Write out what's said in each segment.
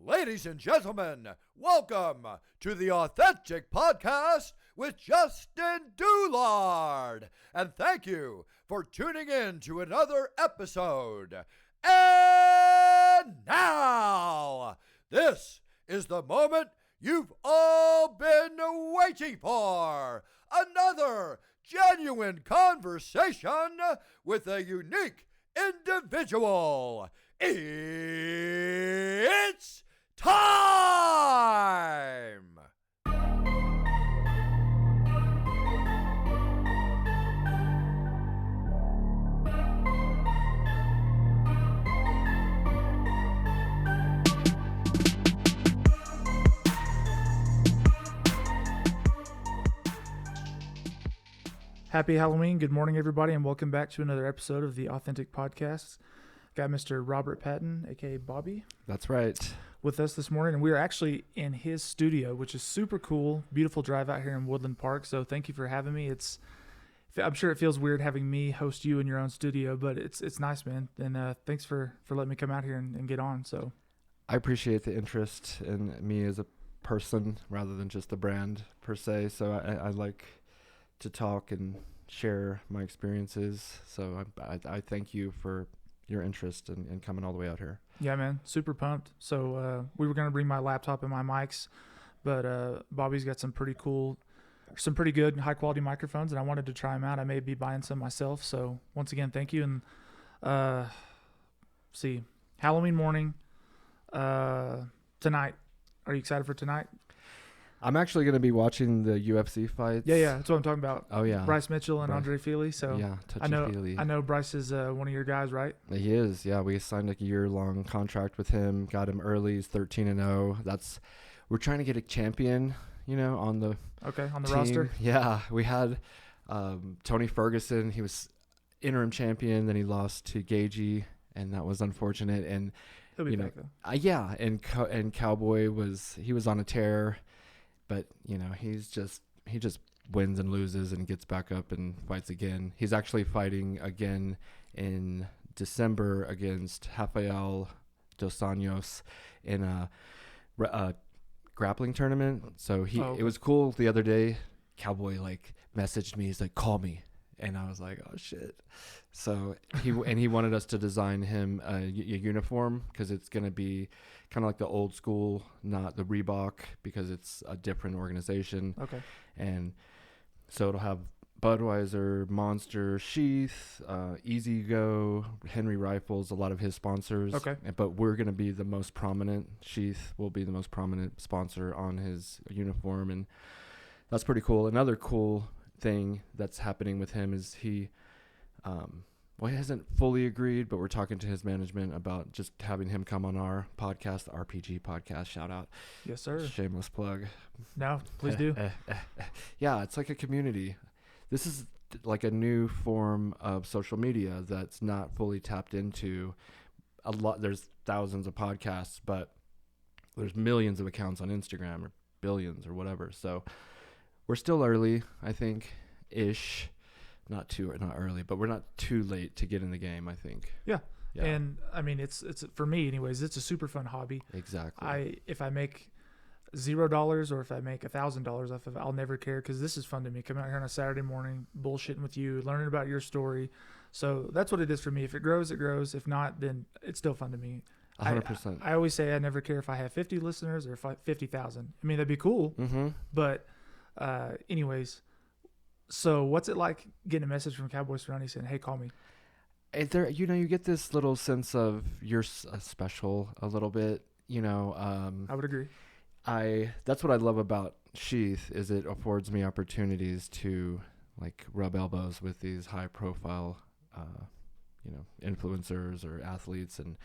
Ladies and gentlemen, welcome to the Authentic Podcast with Justin Doulard. And thank you for tuning in to another episode. And now, this is the moment you've all been waiting for. Another genuine conversation with a unique individual. It's time! Happy Halloween. Good morning, everybody, and welcome back to another episode of the Authentic Podcast. Got Mr. Robert Patton, a.k.a. Bobby. That's right. With us this morning, and we are actually in his studio, which is super cool. Beautiful drive out here in Woodland Park, so thank you for having me. I'm sure it feels weird having me host you in your own studio, but it's nice, man. And thanks for letting me come out here and get on. So I appreciate the interest in me as a person rather than just the brand per se, so I like to talk and share my experiences. So I thank you for your interest in coming all the way out here. Yeah, man, super pumped. So we were going to bring my laptop and my mics, but Bobby's got some pretty good high quality microphones, and I wanted to try them out. I may be buying some myself. So once again, thank you. And Halloween morning tonight. Are you excited for tonight? I'm actually going to be watching the UFC fights. Yeah, that's what I'm talking about. Oh, yeah. Bryce Mitchell and Andre Feely. So yeah, touchy-feely. I know Bryce is one of your guys, right? He is, yeah. We signed a year-long contract with him, got him early. He's 13-0. We're trying to get a champion, on the team. roster. Yeah, we had Tony Ferguson. He was interim champion. Then he lost to Gagey, and that was unfortunate. And he'll be back, though. Yeah, and Cowboy was on a tear. But, he just wins and loses and gets back up and fights again. He's actually fighting again in December against Rafael Dos Anjos in a grappling tournament. So It was cool the other day. Cowboy messaged me. He's like, call me. And I was like, oh, shit. So he wanted us to design him a uniform because it's going to be kind of like the old school, not the Reebok, because it's a different organization. Okay. And so it'll have Budweiser, Monster, Sheath, Easy Go, Henry Rifles, a lot of his sponsors. Okay. But we're going to be the most prominent. Sheath will be the most prominent sponsor on his uniform. And that's pretty cool. Another cool thing that's happening with him is he hasn't fully agreed, but we're talking to his management about just having him come on our podcast, the RPG podcast. Shout out. Yes, sir. Shameless plug. No, please do. Yeah, it's like a community. This is like a new form of social media that's not fully tapped into. There's thousands of podcasts, but there's millions of accounts on Instagram, or billions or whatever. So we're still early, I think, ish. Not early, but we're not too late to get in the game, I think. Yeah. And I mean, it's for me anyways, it's a super fun hobby. Exactly. If I make $0 or if I make $1,000 I'll never care, because this is fun to me. Coming out here on a Saturday morning, bullshitting with you, learning about your story. So that's what it is for me. If it grows, it grows. If not, then it's still fun to me. 100%. I always say I never care if I have 50 listeners or 50,000. I mean, that'd be cool. Mm-hmm. But anyways, so what's it like getting a message from Cowboy Cerrone saying, hey, call me? You get this little sense of you're special a little bit, I would agree. That's what I love about Sheath is it affords me opportunities to rub elbows with these high profile, influencers or athletes. And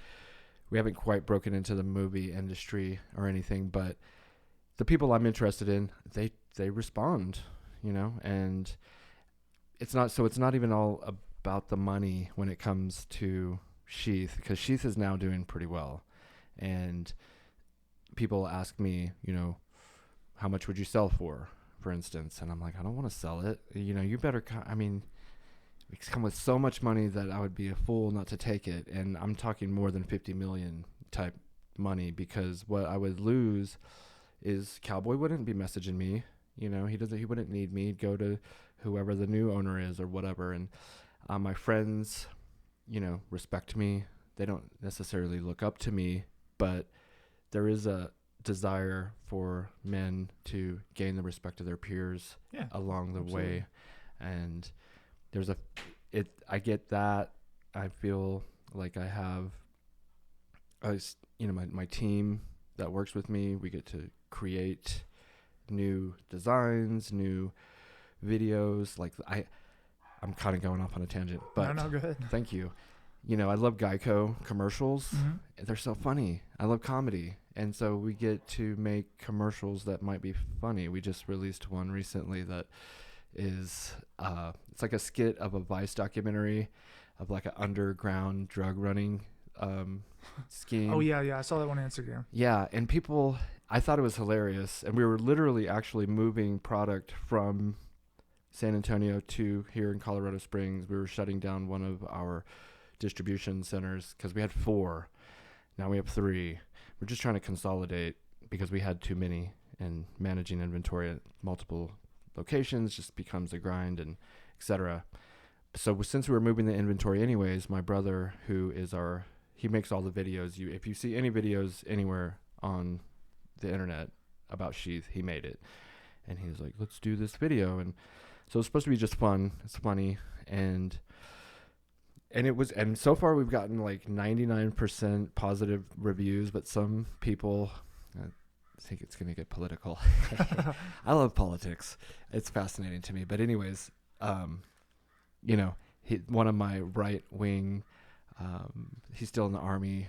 we haven't quite broken into the movie industry or anything, but the people I'm interested in, they respond, and it's not even all about the money when it comes to Sheath, because Sheath is now doing pretty well. And people ask me, how much would you sell for instance? And I'm like, I don't want to sell it. You better, it's come with so much money that I would be a fool not to take it. And I'm talking more than 50 million type money, because what I would lose is Cowboy wouldn't be messaging me. You know, he wouldn't need me. He'd go to whoever the new owner is or whatever. And my friends, you know, respect me. They don't necessarily look up to me, but there is a desire for men to gain the respect of their peers along the way. And there's I get that. I feel like I have, my team that works with me. We get to create new designs, new videos. Like I'm kind of going off on a tangent, but no, go ahead. Thank you. You know, I love Geico commercials. Mm-hmm. They're so funny. I love comedy. And so we get to make commercials that might be funny. We just released one recently that is, it's like a skit of a Vice documentary of like an underground drug running scheme. Oh, yeah. I saw that one on Instagram. Yeah. And I thought it was hilarious. And we were literally actually moving product from San Antonio to here in Colorado Springs. We were shutting down one of our distribution centers because we had 4. Now we have 3. We're just trying to consolidate because we had too many, and managing inventory at multiple locations just becomes a grind, and etc. So since we were moving the inventory anyways, my brother, who is he makes all the videos. If you see any videos anywhere on the internet about Sheath, he made it. And he was like, let's do this video. And so it's supposed to be just fun. It's funny. And so far we've gotten like 99% positive reviews, but some people, I think it's going to get political. I love politics. It's fascinating to me. But anyways, one of my right wing, he's still in the Army,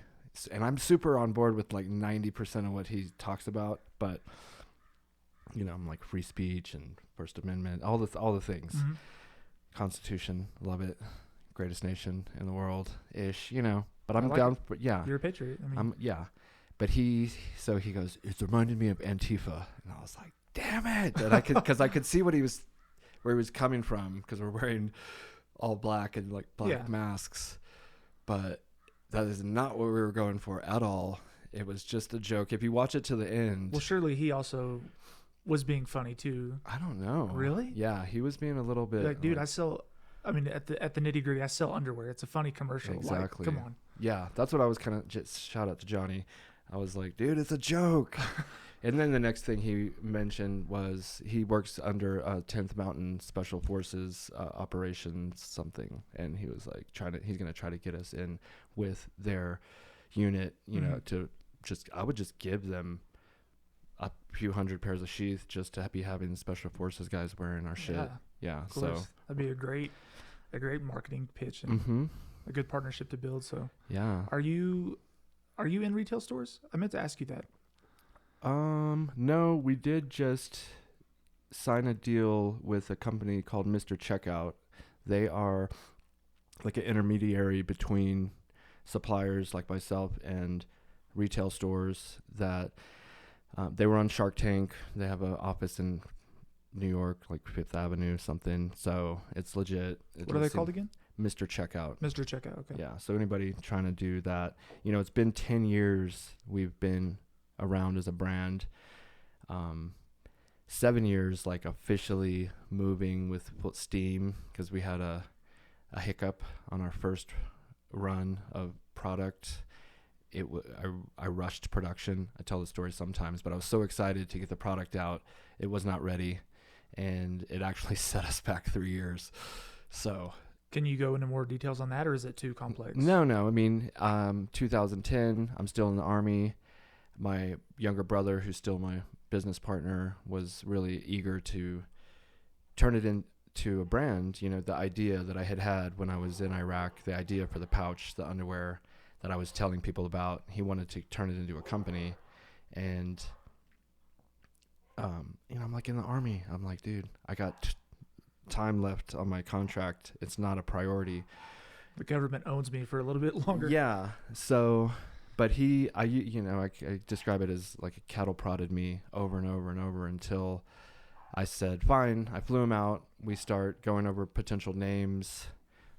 and I'm super on board with like 90% of what he talks about. But, I'm like free speech and First Amendment, all the things. Mm-hmm. Constitution, love it. Greatest nation in the world ish, but I'm like down it. for, yeah. You're a patriot. I mean, Yeah. But he goes, it's reminded me of Antifa. And I was like, damn it. And because I could see where he was coming from, because we're wearing all black and like black masks. But that is not what we were going for at all. It was just a joke. If you watch it to the end. Well, surely he also was being funny too. I don't know. Really? Yeah. He was being a little bit like, dude, at the nitty gritty, I sell underwear. It's a funny commercial. Exactly. Like, come on. Yeah, that's what I was kind of just shout out to Johnny. I was like, dude, it's a joke. And then the next thing he mentioned was he works under 10th Mountain Special Forces operations something, and he was like he's gonna try to get us in with their unit, I would just give them a few hundred pairs of sheath just to be having Special Forces guys wearing our shit. Yeah, so that'd be a great marketing pitch and a good partnership to build. So yeah, are you in retail stores? I meant to ask you that. No, we did just sign a deal with a company called Mr. Checkout. They are like an intermediary between suppliers like myself and retail stores that they were on Shark Tank. They have an office in New York, like Fifth Avenue, something. So it's legit. What are they called again? Mr. Checkout. Mr. Checkout. Okay. Yeah. So anybody trying to do that, it's been 10 years we've been around as a brand. 7 years, like officially moving with full steam, because we had a hiccup on our first run of product. I rushed production. I tell the story sometimes, but I was so excited to get the product out. It was not ready, and it actually set us back 3 years. So can you go into more details on that, or is it too complex? No. I mean, 2010, I'm still in the Army. My younger brother, who's still my business partner, was really eager to turn it into a brand. The idea that I had when I was in Iraq, the idea for the pouch, the underwear that I was telling people about, he wanted to turn it into a company. And, I'm like in the Army. I'm like, dude, I got time left on my contract. It's not a priority. The government owns me for a little bit longer. Yeah. So, but I describe it as like a cattle prodded me over and over and over until I said, fine. I flew him out. We start going over potential names.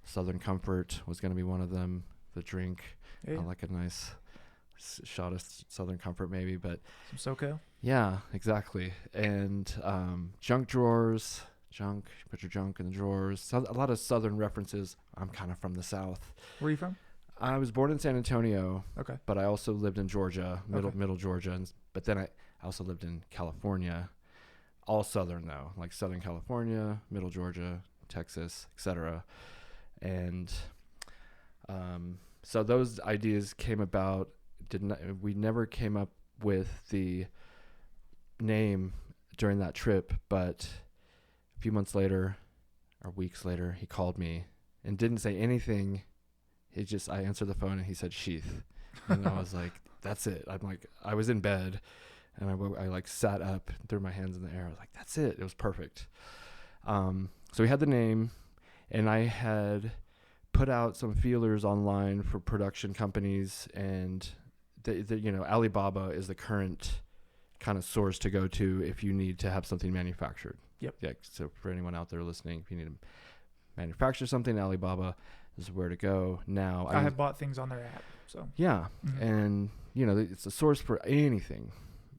Southern Comfort was going to be one of them. The drink. Yeah. I like a nice shot of Southern Comfort maybe, but Some SoCo. yeah, exactly. And junk drawers, put your junk in the drawers. So, a lot of Southern references. I'm kind of from the South. Where are you from? I was born in San Antonio, Okay. but I also lived in Georgia, Okay. middle Georgia, but then I also lived in California, all Southern though, like Southern California, middle Georgia, Texas, etc. And so those ideas came about. We never came up with the name during that trip, but a few months later or weeks later, he called me and didn't say anything. I answered the phone and he said Sheath. And I was like, that's it. I was in bed and I like sat up and threw my hands in the air. I was like, that's it. It was perfect. So we had the name, and I had put out some feelers online for production companies, and Alibaba is the current kind of source to go to if you need to have something manufactured. Yep. Yeah. So for anyone out there listening, if you need to manufacture something, Alibaba is where to go now. I have bought things on their app. So yeah. Mhm. And it's a source for anything,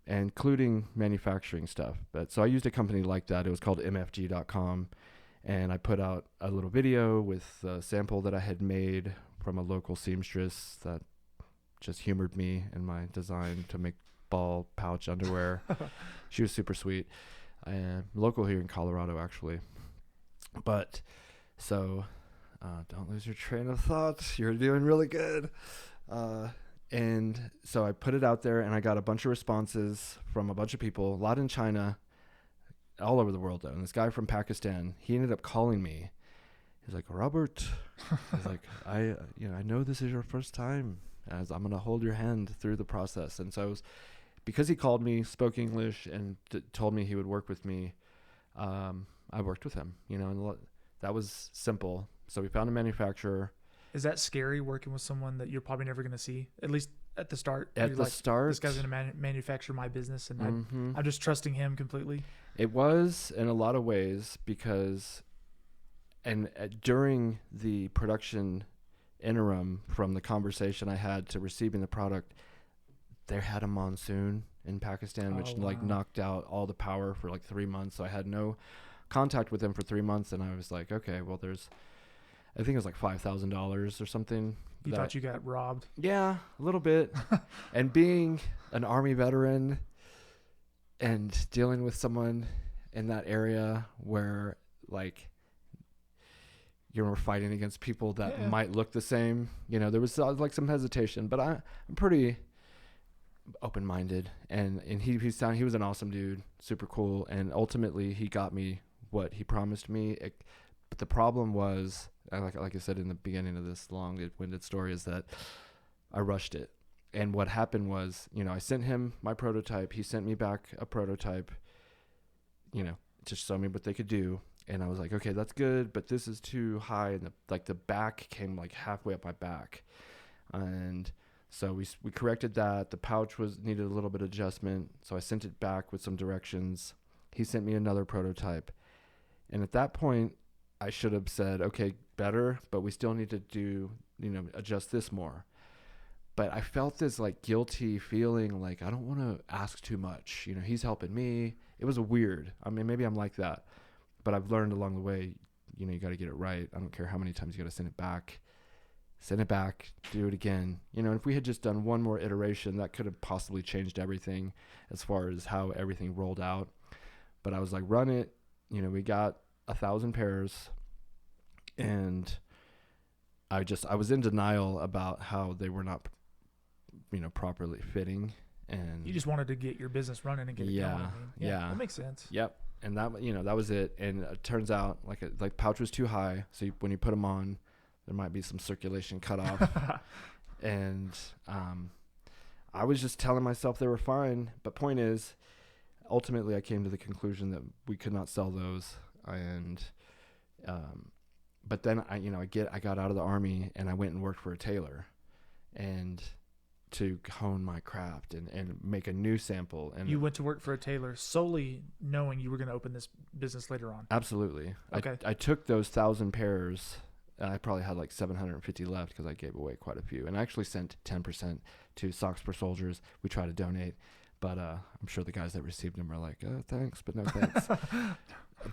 including manufacturing stuff. But so I used a company like that. It was called mfg.com. And I put out a little video with a sample that I had made from a local seamstress that just humored me in my design to make ball pouch underwear. She was super sweet. Local here in Colorado, actually. But so don't lose your train of thought. You're doing really good. And so I put it out there, and I got a bunch of responses from a bunch of people, a lot in China, all over the world though. And this guy from Pakistan, he ended up calling me. He's like, Robert, he's like, I know this is your first time, as I'm going to hold your hand through the process. And so because he called me, spoke English, and told me he would work with me, I worked with him, and that was simple. So we found a manufacturer. Is that scary, working with someone that you're probably never going to see, at least at the start? At the start, this guy's going to manufacture my business, and I'm just trusting him completely. It was in a lot of ways because, during the production interim from the conversation I had to receiving the product, they had a monsoon in Pakistan, which knocked out all the power for like 3 months. So I had no contact with them for 3 months, and I was like, okay, well, I think it was like $5,000 or something. You thought you got robbed? Yeah, a little bit. And being an Army veteran and dealing with someone in that area where like you're fighting against people that might look the same, there was like some hesitation, but I'm pretty open-minded, and he was an awesome dude, super cool, and ultimately he got me what he promised me. But the problem was, like I said in the beginning of this long-winded story, is that I rushed it. And what happened was, I sent him my prototype. He sent me back a prototype, to show me what they could do. And I was like, okay, that's good, but this is too high. And the back came like halfway up my back. And so we corrected that. The pouch needed a little bit of adjustment. So I sent it back with some directions. He sent me another prototype. And at that point, I should have said, okay, better, but we still need to adjust this more. But I felt this like guilty feeling, like I don't want to ask too much. He's helping me. It was weird. I mean, maybe I'm like that, but I've learned along the way, you got to get it right. I don't care how many times you got to send it back, do it again. If we had just done one more iteration, that could have possibly changed everything as far as how everything rolled out. But I was like, run it. We got 1,000 pairs, and I was in denial about how they were not, properly fitting. And you just wanted to get your business running and get it going. Yeah, that makes sense. Yep. And that, that was it. And it turns out like pouch was too high. So when you put them on, there might be some circulation cut off. And I was just telling myself they were fine. But point is, ultimately I came to the conclusion that we could not sell those. And but then I got out of the Army and I went and worked for a tailor, and to hone my craft and make a new sample. And you went to work for a tailor solely knowing you were going to open this business later on? Absolutely. Okay. I took those 1,000 pairs I probably had like 750 left because I gave away quite a few. And I actually sent 10% to Socks for Soldiers. We try to donate. But I'm sure the guys that received them are like, thanks, but no thanks.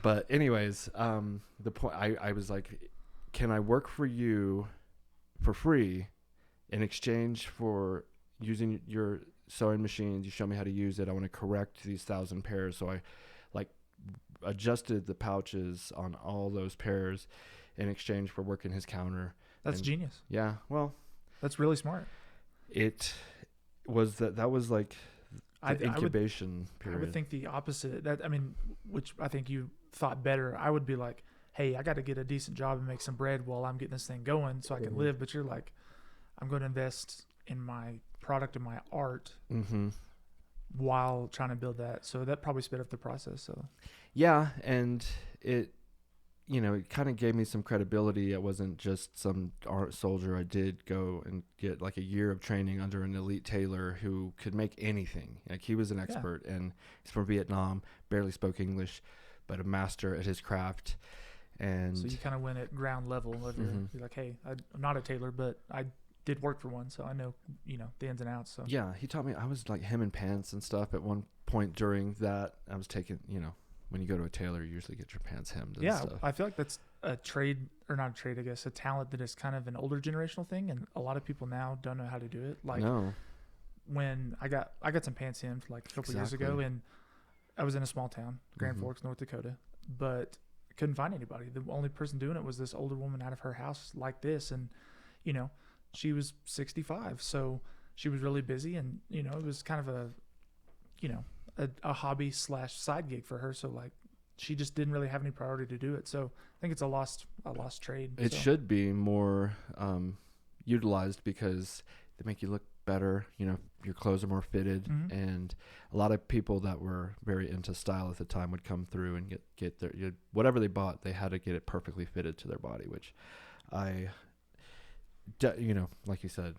But anyways, the point, I was like, can I work for you for free in exchange for using your sewing machines? You show me how to use it. I want to correct these 1,000 pairs. So I like adjusted the pouches on all those pairs in exchange for working his counter. That's genius. Yeah. Well, that's really smart. It was that was like the incubation period. I would think the opposite. Which I think you thought better. I would be like, hey, I got to get a decent job and make some bread while I'm getting this thing going so I can live. But you're like, I'm going to invest in my product and my art while trying to build that. So that probably sped up the process. So yeah, and it kind of gave me some credibility. I wasn't just some art soldier. I did go and get like a year of training under an elite tailor who could make anything. Like he was an expert, and he's from Vietnam, barely spoke English, but a master at his craft. And so you kind of went at ground level. You're like, hey, I'm not a tailor, but I did work for one, so I know, the ins and outs. So yeah, he taught me. I was like hemming pants and stuff at one point during that. I was taking, when you go to a tailor, you usually get your pants hemmed and stuff. I feel like that's a trade, or not a trade, I guess, a talent that is kind of an older generational thing, and a lot of people now don't know how to do it. Like when I got some pants hemmed like a couple years ago, and I was in a small town, Grand Forks, North Dakota, but couldn't find anybody. The only person doing it was this older woman out of her house like this, and she was 65, so she was really busy, and it was kind of a hobby / side gig for her. So like she just didn't really have any priority to do it. So I think it's a lost trade. It should be more utilized because they make you look better. Your clothes are more fitted, and a lot of people that were very into style at the time would come through and get their whatever they bought, they had to get it perfectly fitted to their body, which like you said,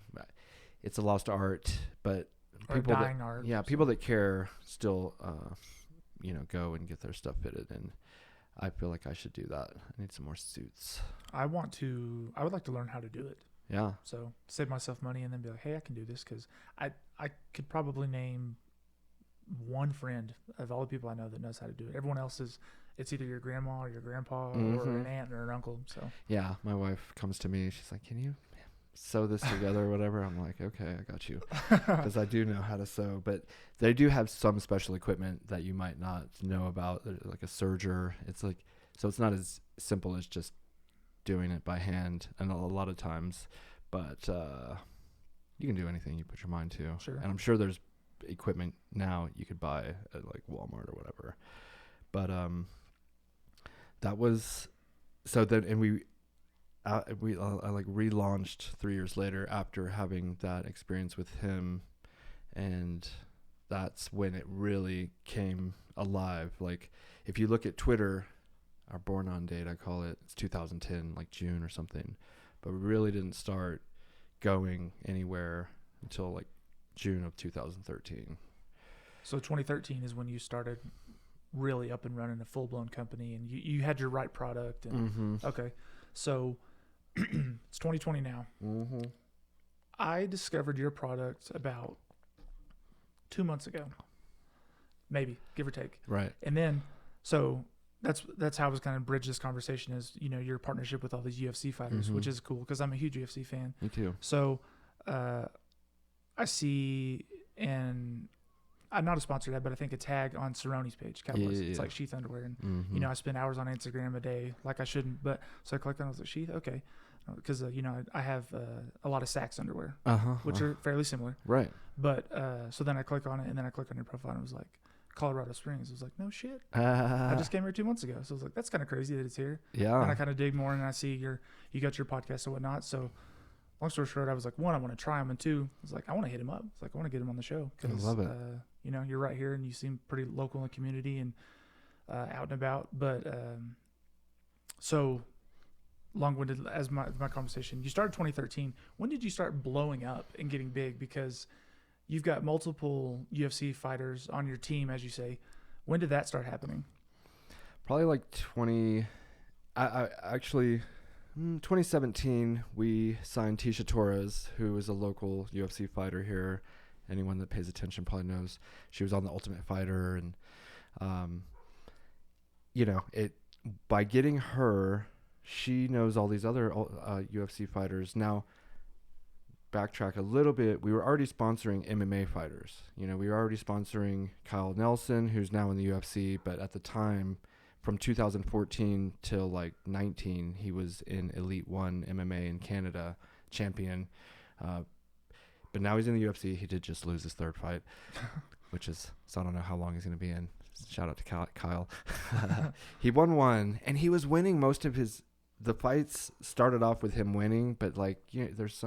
it's a lost art, but people that care still go and get their stuff fitted, and I feel like I should do that. I need some more suits. I would like to learn how to do it. Yeah. So save myself money and then be like, hey, I can do this, because I could probably name one friend of all the people I know that knows how to do it. Everyone else it's either your grandma or your grandpa or an aunt or an uncle. So yeah, my wife comes to me. She's like, can you sew this together or whatever? I'm like, okay, I got you, because I do know how to sew. But they do have some special equipment that you might not know about, like a serger. It's like, so it's not as simple as just doing it by hand, and a lot of times, but you can do anything you put your mind to. Sure. And I'm sure there's equipment now you could buy at like Walmart or whatever. But that was so then, and I like relaunched 3 years later after having that experience with him, and that's when it really came alive. Like if you look at Twitter, our born on date, I call it, it's 2010, like June or something, but we really didn't start going anywhere until like June of 2013. So 2013 is when you started really up and running a full-blown company, and you had your right product. And okay, so it's 2020 now. I discovered your product about 2 months ago, maybe, give or take. Right. And then so that's how I was kind of bridge this conversation is, your partnership with all these UFC fighters, which is cool because I'm a huge UFC fan. Me too. So I see, and I'm not a sponsor of that, but I think a tag on Cerrone's page, Cowboys. It's like Sheath Underwear. And, I spend hours on Instagram a day, like I shouldn't. But so I clicked on it, I was like, Sheath? Okay. Because, I have a lot of Saks underwear, which are fairly similar. Right. But so then I click on it, and then I click on your profile, and it was like, Colorado Springs. I was like, no shit. I just came here 2 months ago. So I was like, that's kind of crazy that it's here. Yeah. And I kind of dig more, and I see you got your podcast and whatnot. So long story short, I was like, one, I want to try him, and two, I was like, I want to hit him up. It's like, I want to get him on the show. I love it. You're right here, and you seem pretty local in the community and out and about. But so long-winded as my conversation, you started 2013. When did you start blowing up and getting big? Because you've got multiple UFC fighters on your team, as you say. When did that start happening? Probably like 20. I actually, 2017, we signed Tisha Torres, who is a local UFC fighter here. Anyone that pays attention probably knows. She was on The Ultimate Fighter, and by getting her, she knows all these other UFC fighters. Now, backtrack a little bit. We were already sponsoring MMA fighters. We were already sponsoring Kyle Nelson, who's now in the UFC, but at the time, from 2014 till like 19, he was in Elite One MMA in Canada, champion. But now he's in the UFC. He did just lose his third fight, so I don't know how long he's going to be in. Shout out to Kyle. He won one, and he was winning most of the fights started off with him winning, but there's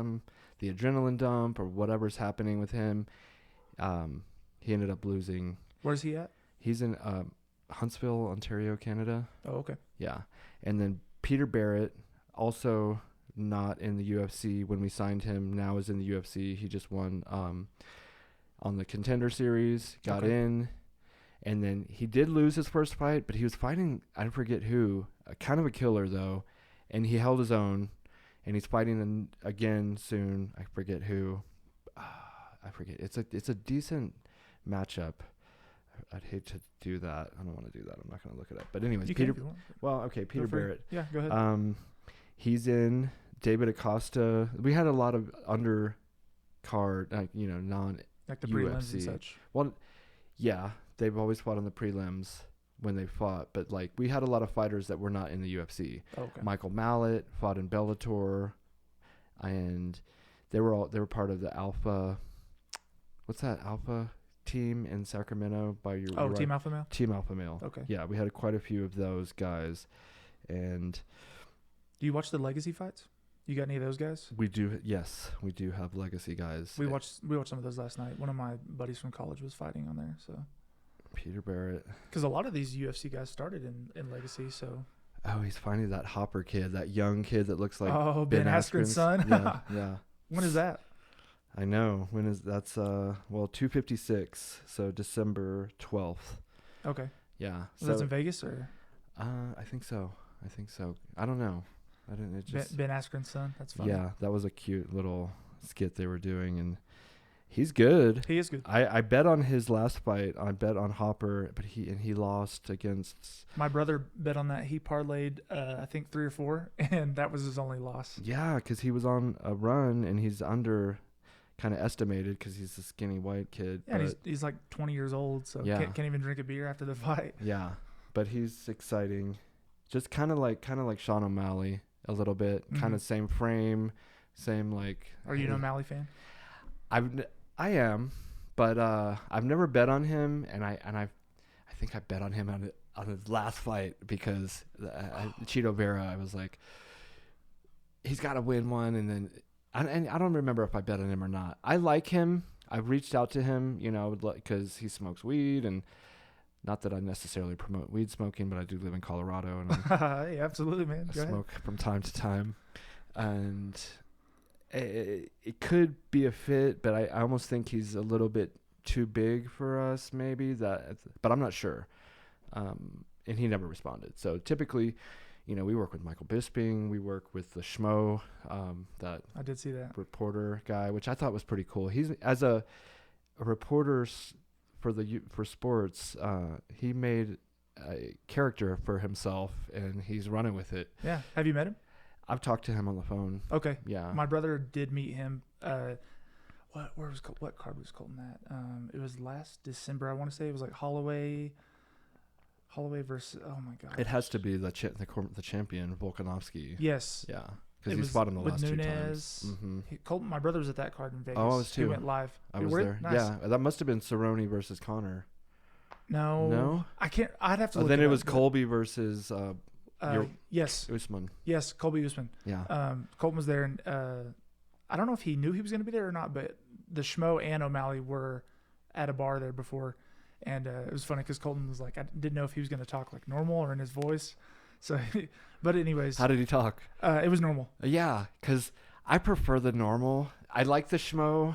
the adrenaline dump or whatever's happening with him. He ended up losing. Where's he at? He's in Huntsville, Ontario, Canada. Oh, okay. Yeah. And then Peter Barrett, also not in the UFC when we signed him, now is in the UFC. He just won on the Contender Series, got in. And then he did lose his first fight, but he was fighting, I forget who, kind of a killer though. And he held his own, and he's fighting again soon. I forget who. I forget. It's a decent matchup. I'd hate to do that. I don't want to do that. I'm not going to look it up. But anyways, Peter Barrett. Yeah, go ahead. He's in. David Acosta. We had a lot of undercard, non like the UFC. prelims and such. Well, yeah, they've always fought on the prelims when they fought, but we had a lot of fighters that were not in the UFC. Oh, okay. Michael Mallet fought in Bellator, and they were part of the Alpha. What's that Alpha team in Sacramento? Team Alpha Male. Team Alpha Male. Okay. Yeah, we had quite a few of those guys, and do you watch the Legacy fights? You got any of those guys? We do. Yes, we do have Legacy guys. We watched some of those last night. One of my buddies from college was fighting on there, so. Peter Barrett. Because a lot of these UFC guys started in Legacy, so. Oh, he's finding that Hopper kid, that young kid that looks like Ben Askren's son. Yeah. When is that? I know. When is that's 256, so December 12th. Okay. Yeah. So that's in Vegas or? I think so. I don't know. I didn't. It just Ben Askren's son. That's funny. Yeah, that was a cute little skit they were doing, and he's good. He is good. I bet on his last fight. I bet on Hopper, but he lost against. My brother bet on that. He parlayed, I think 3 or 4, and that was his only loss. Yeah, because he was on a run, and he's kind of estimated because he's a skinny white kid. Yeah, and he's like 20 years old, so can't even drink a beer after the fight. Yeah, but he's exciting. Just kind of like Sean O'Malley a little bit. Mm-hmm. Kind of same frame, same like. Are you an O'Malley fan? I am, but I've never bet on him, and I think I bet on him on his last fight because Cheeto Vera. I was like, he's got to win one, and then I don't remember if I bet on him or not. I like him. I reached out to him, because he smokes weed, and not that I necessarily promote weed smoking, but I do live in Colorado, and hey, absolutely, man. I smoke from time to time, and. It could be a fit, but I almost think he's a little bit too big for us, maybe. But I'm not sure. And he never responded. So typically, we work with Michael Bisping. We work with the Schmo, that I did see that reporter guy, which I thought was pretty cool. He's as a reporter for sports. He made a character for himself, and he's running with it. Yeah. Have you met him? I've talked to him on the phone. Okay. Yeah. My brother did meet him. What card was Colton at? It was last December. I want to say it was like Holloway versus. Oh my god. It has to be the champion Volkanovski. Yes. Yeah. Because he's fought him the last Nunez. 2 times. Mm-hmm. Colton, my brother was at that card in Vegas. Oh, I was too. He went live. I was there. Nice. Yeah, that must have been Cerrone versus Connor. No. I can't. I'd have to. Look then it was Colby versus. Yes. Usman. Yes, Colby Usman. Yeah. Colton was there, and I don't know if he knew he was going to be there or not, but the Schmo and O'Malley were at a bar there before, and it was funny because Colton was like, I didn't know if he was going to talk like normal or in his voice. So, but anyways. How did he talk? It was normal. Yeah, because I prefer the normal. I like the Schmo,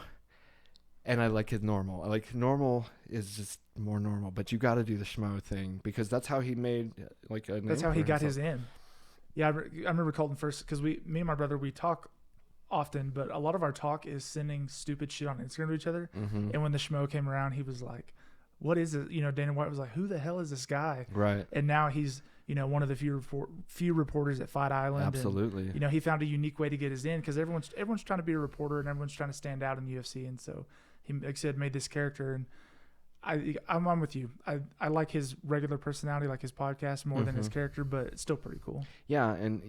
and I like his normal. Normal is just more normal, but you got to do the Schmo thing because that's how he made a name That's how he got his in. Yeah, I remember Colton first because me and my brother, we talk often, but a lot of our talk is sending stupid shit on Instagram to each other. Mm-hmm. And when the schmo came around, he was like, what is it? Dana White was like, who the hell is this guy? Right. And now he's, one of the few reporters at Fight Island. Absolutely. And, he found a unique way to get his in because everyone's trying to be a reporter and everyone's trying to stand out in the UFC. And so he, like I said, made this character. And I'm on with you. I like his regular personality, like his podcast more than his character, but it's still pretty cool. Yeah. And,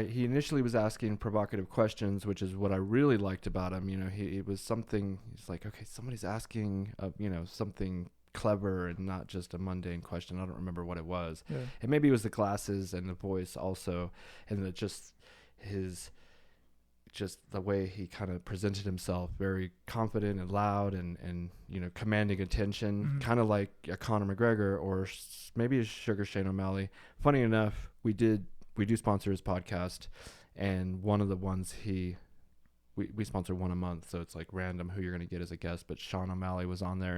he initially was asking provocative questions, which is what I really liked about him. It was something, he's like, okay, somebody's asking, something clever and not just a mundane question. I don't remember what it was. Yeah. And maybe it was the glasses and the voice also, and the way he kind of presented himself, very confident and loud and commanding attention, kind of like a Conor McGregor or maybe a Sugar Shane O'Malley. Funny enough, we do sponsor his podcast, and one of the ones we sponsor one a month, so it's like random who you're going to get as a guest, but Sean O'Malley was on there,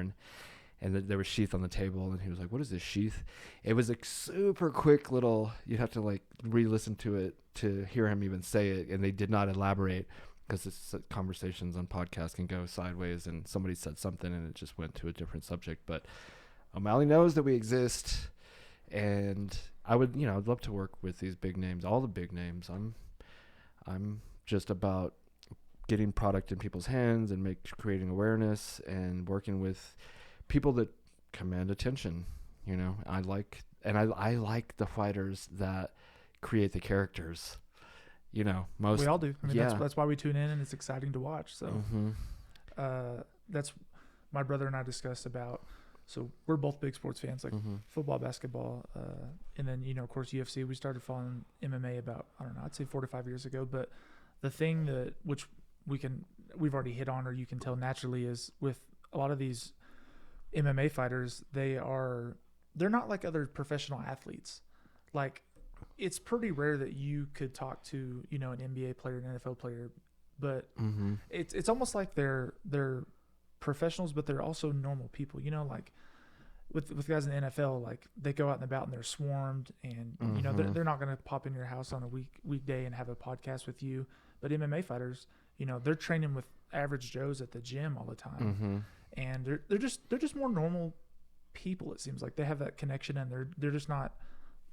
and there was Sheath on the table, and he was like, what is this Sheath? It was a super quick little, you'd have to like re-listen to it to hear him even say it, and they did not elaborate because conversations on podcasts can go sideways, and somebody said something and it just went to a different subject. But O'Malley knows that we exist, and I'd love to work with these big names, all the big names. I'm just about getting product in people's hands and creating awareness and working with people that command attention. I like the fighters that create the characters. Most we all do. I mean, yeah. that's why we tune in, and it's exciting to watch. So that's my brother and I discussed about. So we're both big sports fans, like football, basketball, and then of course UFC. We started following MMA about, I don't know, I'd say 4 to 5 years ago. But the thing that which we've already hit on, or you can tell naturally, is with a lot of these MMA fighters, they're not like other professional athletes. Like, it's pretty rare that you could talk to an NBA player, an NFL player, but it's almost like they're professionals, but they're also normal people. Like with guys in the NFL, like they go out and about and they're swarmed, and they're not going to pop in your house on a weekday and have a podcast with you. But MMA fighters, they're training with average Joes at the gym all the time, and they're just more normal people. It seems like they have that connection, and they're just not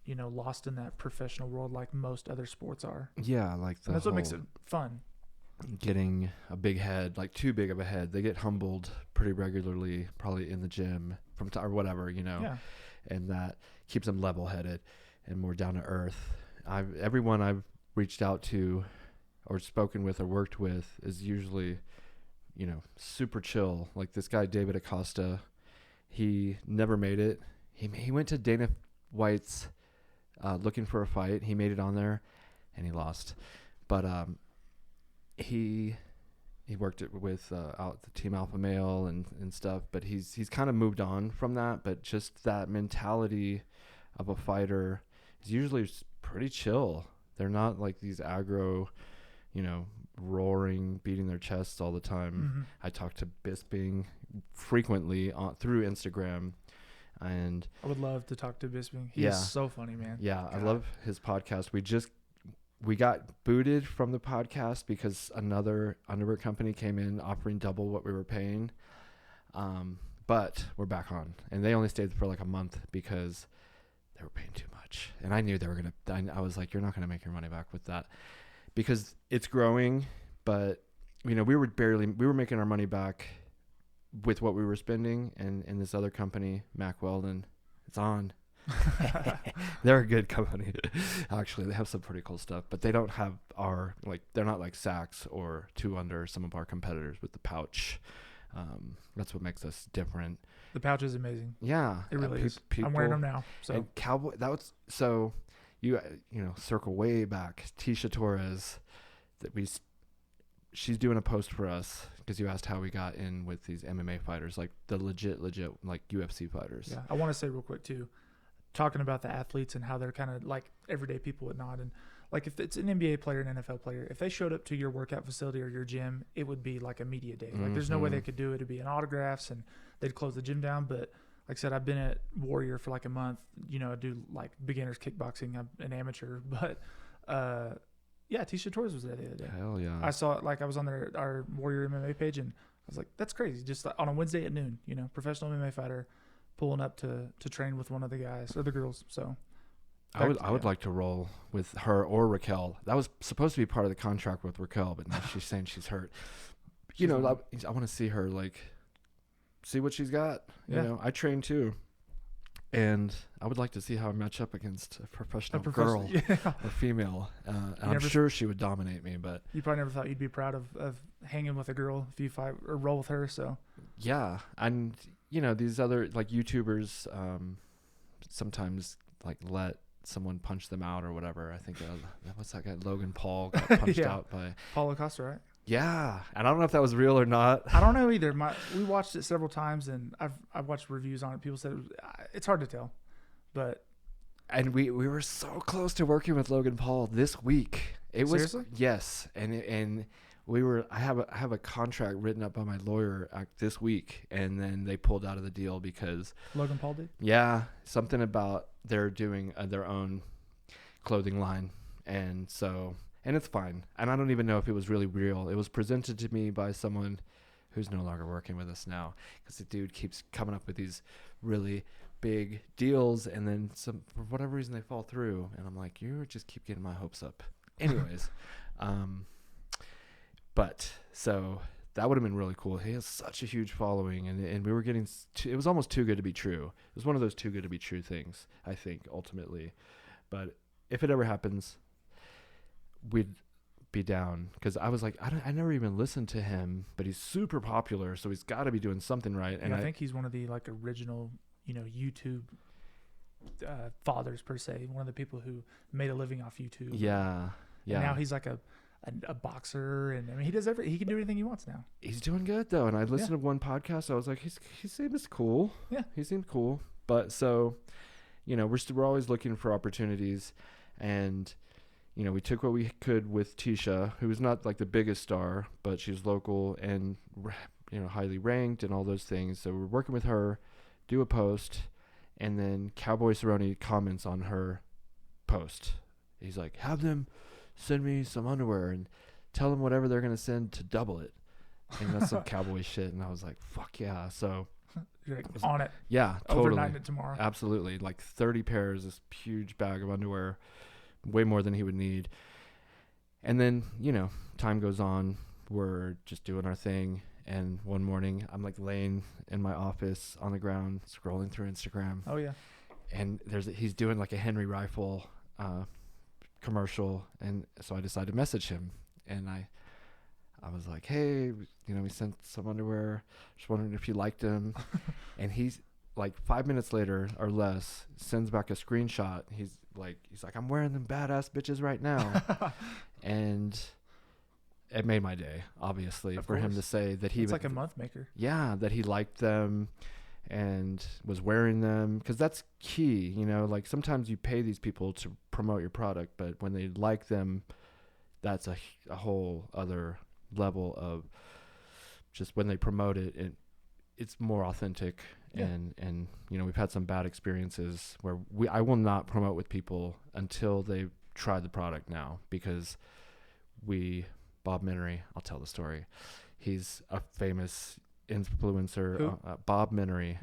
lost in that professional world like most other sports are. Yeah, like that's what makes it fun. Getting a big head, like too big of a head. They get humbled pretty regularly, probably in the gym or whatever, Yeah. And that keeps them level-headed and more down to earth. Everyone I've reached out to or spoken with or worked with is usually, super chill. Like this guy, David Acosta, he never made it. He went to Dana White's looking for a fight. He made it on there and he lost. But he worked it with out the Team Alpha Male and stuff, but he's kind of moved on from that. But just that mentality of a fighter is usually pretty chill. They're not like these aggro, roaring, beating their chests all the time. I talk to Bisping frequently through Instagram, and I would love to talk to Bisping. He is so funny, man. Yeah, God. I love his podcast. We got booted from the podcast because another underwear company came in offering double what we were paying. But we're back on, and they only stayed for like a month because they were paying too much. And I knew they were going to, I was like, you're not going to make your money back with that because it's growing. But, we were making our money back with what we were spending. And this other company, Mack Weldon, it's on. They're a good company. Actually, they have some pretty cool stuff, but they don't have they're not like Saks or 2 Under, some of our competitors with the pouch. That's what makes us different. The pouch is amazing. Yeah, it really is. I'm wearing them now. So and Cowboy, circle way back. Tisha Torres, she's doing a post for us because you asked how we got in with these MMA fighters, like the legit like UFC fighters. Yeah, I want to say real quick too, talking about the athletes and how they're kind of like everyday people and not. And like if it's an NBA player, an NFL player, if they showed up to your workout facility or your gym, it would be like a media day. Like there's no way they could do it. It'd be an autographs and they'd close the gym down. But like I said, I've been at Warrior for like a month. You know, I do like beginners kickboxing. I'm an amateur, but yeah, Tisha Torres was there the other day. Hell yeah. I saw it, like I was on our Warrior MMA page, and I was like, that's crazy. Just like on a Wednesday at noon, you know, professional MMA fighter pulling up to train with one of the guys or the girls. So I would like to roll with her or Raquel. That was supposed to be part of the contract with Raquel, but now she's saying she's hurt. You know, I want to see her, like, see what she's got. You know, I train too. And I would like to see how I match up against a professional girl or female. And I'm sure she would dominate me, but you probably never thought you'd be proud of hanging with a girl if you fight or roll with her. So yeah. And you know, these other like YouTubers, sometimes like let someone punch them out or whatever. I think what's that guy, Logan Paul, got punched out by Paulo Costa, right? Yeah, and I don't know if that was real or not. I don't know either. We watched it several times, and I've watched reviews on it. People said it's hard to tell, but and we were so close to working with Logan Paul this week. It was seriously? Yes, and we were. I have a contract written up by my lawyer this week, and then they pulled out of the deal because Logan Paul did. Yeah, something about they're doing their own clothing line, and so. And it's fine. And I don't even know if it was really real. It was presented to me by someone who's no longer working with us now. Because the dude keeps coming up with these really big deals. And then for whatever reason, they fall through. And I'm like, you just keep getting my hopes up. Anyways. But so that would have been really cool. He has such a huge following. And we were getting, it was almost too good to be true. It was one of those too good to be true things, I think, ultimately. But if it ever happens, we'd be down, because I was like, I never even listened to him, but he's super popular, so he's got to be doing something right. And I think he's one of the like original, you know, YouTube fathers per se. One of the people who made a living off YouTube. Yeah. And now he's like a boxer, and I mean he can do anything he wants now. He's doing good though, and I listened to one podcast. I was like, he seems cool. Yeah, he seemed cool. But so, you know, we're always looking for opportunities, and. You know, we took what we could with Tisha, who was not like the biggest star, but she's local and, you know, highly ranked and all those things. So we're working with her, do a post, and then Cowboy Cerrone comments on her post. He's like, have them send me some underwear and tell them whatever they're going to send to double it. And that's some cowboy shit. And I was like, fuck yeah. So you're like on it. Yeah, totally. Overnighting it tomorrow. Absolutely. Like 30 pairs, this huge bag of underwear. Way more than he would need. And then, you know, time goes on. We're just doing our thing. And one morning, I'm like laying in my office on the ground, scrolling through Instagram. Oh, yeah. And he's doing like a Henry Rifle commercial. And so I decided to message him. And I was like, hey, you know, we sent some underwear. Just wondering if you liked them. And he's like 5 minutes later or less, sends back a screenshot. He's like, I'm wearing them badass bitches right now. And it made my day, obviously, for him to say that it's like a month maker. Yeah, that he liked them and was wearing them, because that's key. You know, like sometimes you pay these people to promote your product, but when they like them, that's a whole other level of just when they promote it, it's more authentic. Yeah. And you know, we've had some bad experiences where I will not promote with people until they've tried the product now, because Bob Minery, I'll tell the story. He's a famous influencer, Bob Minery.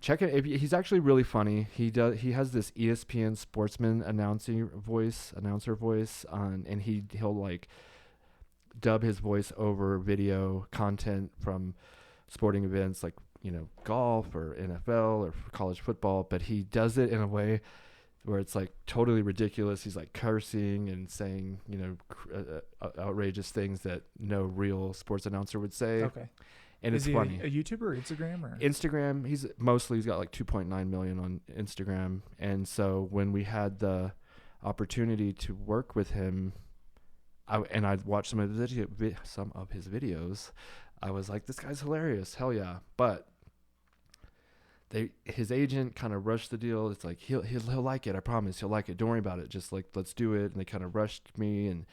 Check it. He's actually really funny. He has this ESPN sportsman announcer voice on, and he'll like dub his voice over video content from sporting events like, you know, golf or NFL or college football, but he does it in a way where it's like totally ridiculous. He's like cursing and saying, you know, outrageous things that no real sports announcer would say. Okay. And it's funny. A YouTuber or Instagram or? Instagram. He's got like 2.9 million on Instagram. And so when we had the opportunity to work with him, I'd watched some of his videos, I was like, this guy's hilarious. Hell yeah. But his agent kind of rushed the deal. It's like, he'll like it. I promise he'll like it. Don't worry about it. Just like, let's do it. And they kind of rushed me. And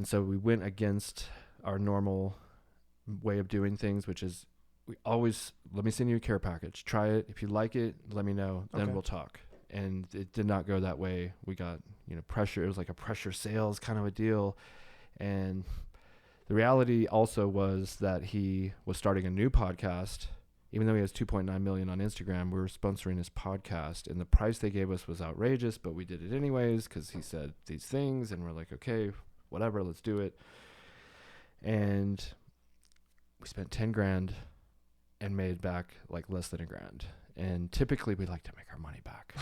so we went against our normal way of doing things, which is we always, let me send you a care package. Try it. If you like it, let me know. Then Okay. we'll talk. And it did not go that way. We got, pressure. It was like a pressure sales kind of a deal. And the reality also was that he was starting a new podcast. Even though he has 2.9 million on Instagram, we were sponsoring his podcast. And the price they gave us was outrageous, but we did it anyways because he said these things. And we're like, okay, whatever, let's do it. And we spent 10 grand and made back like less than $1,000. And typically we like to make our money back,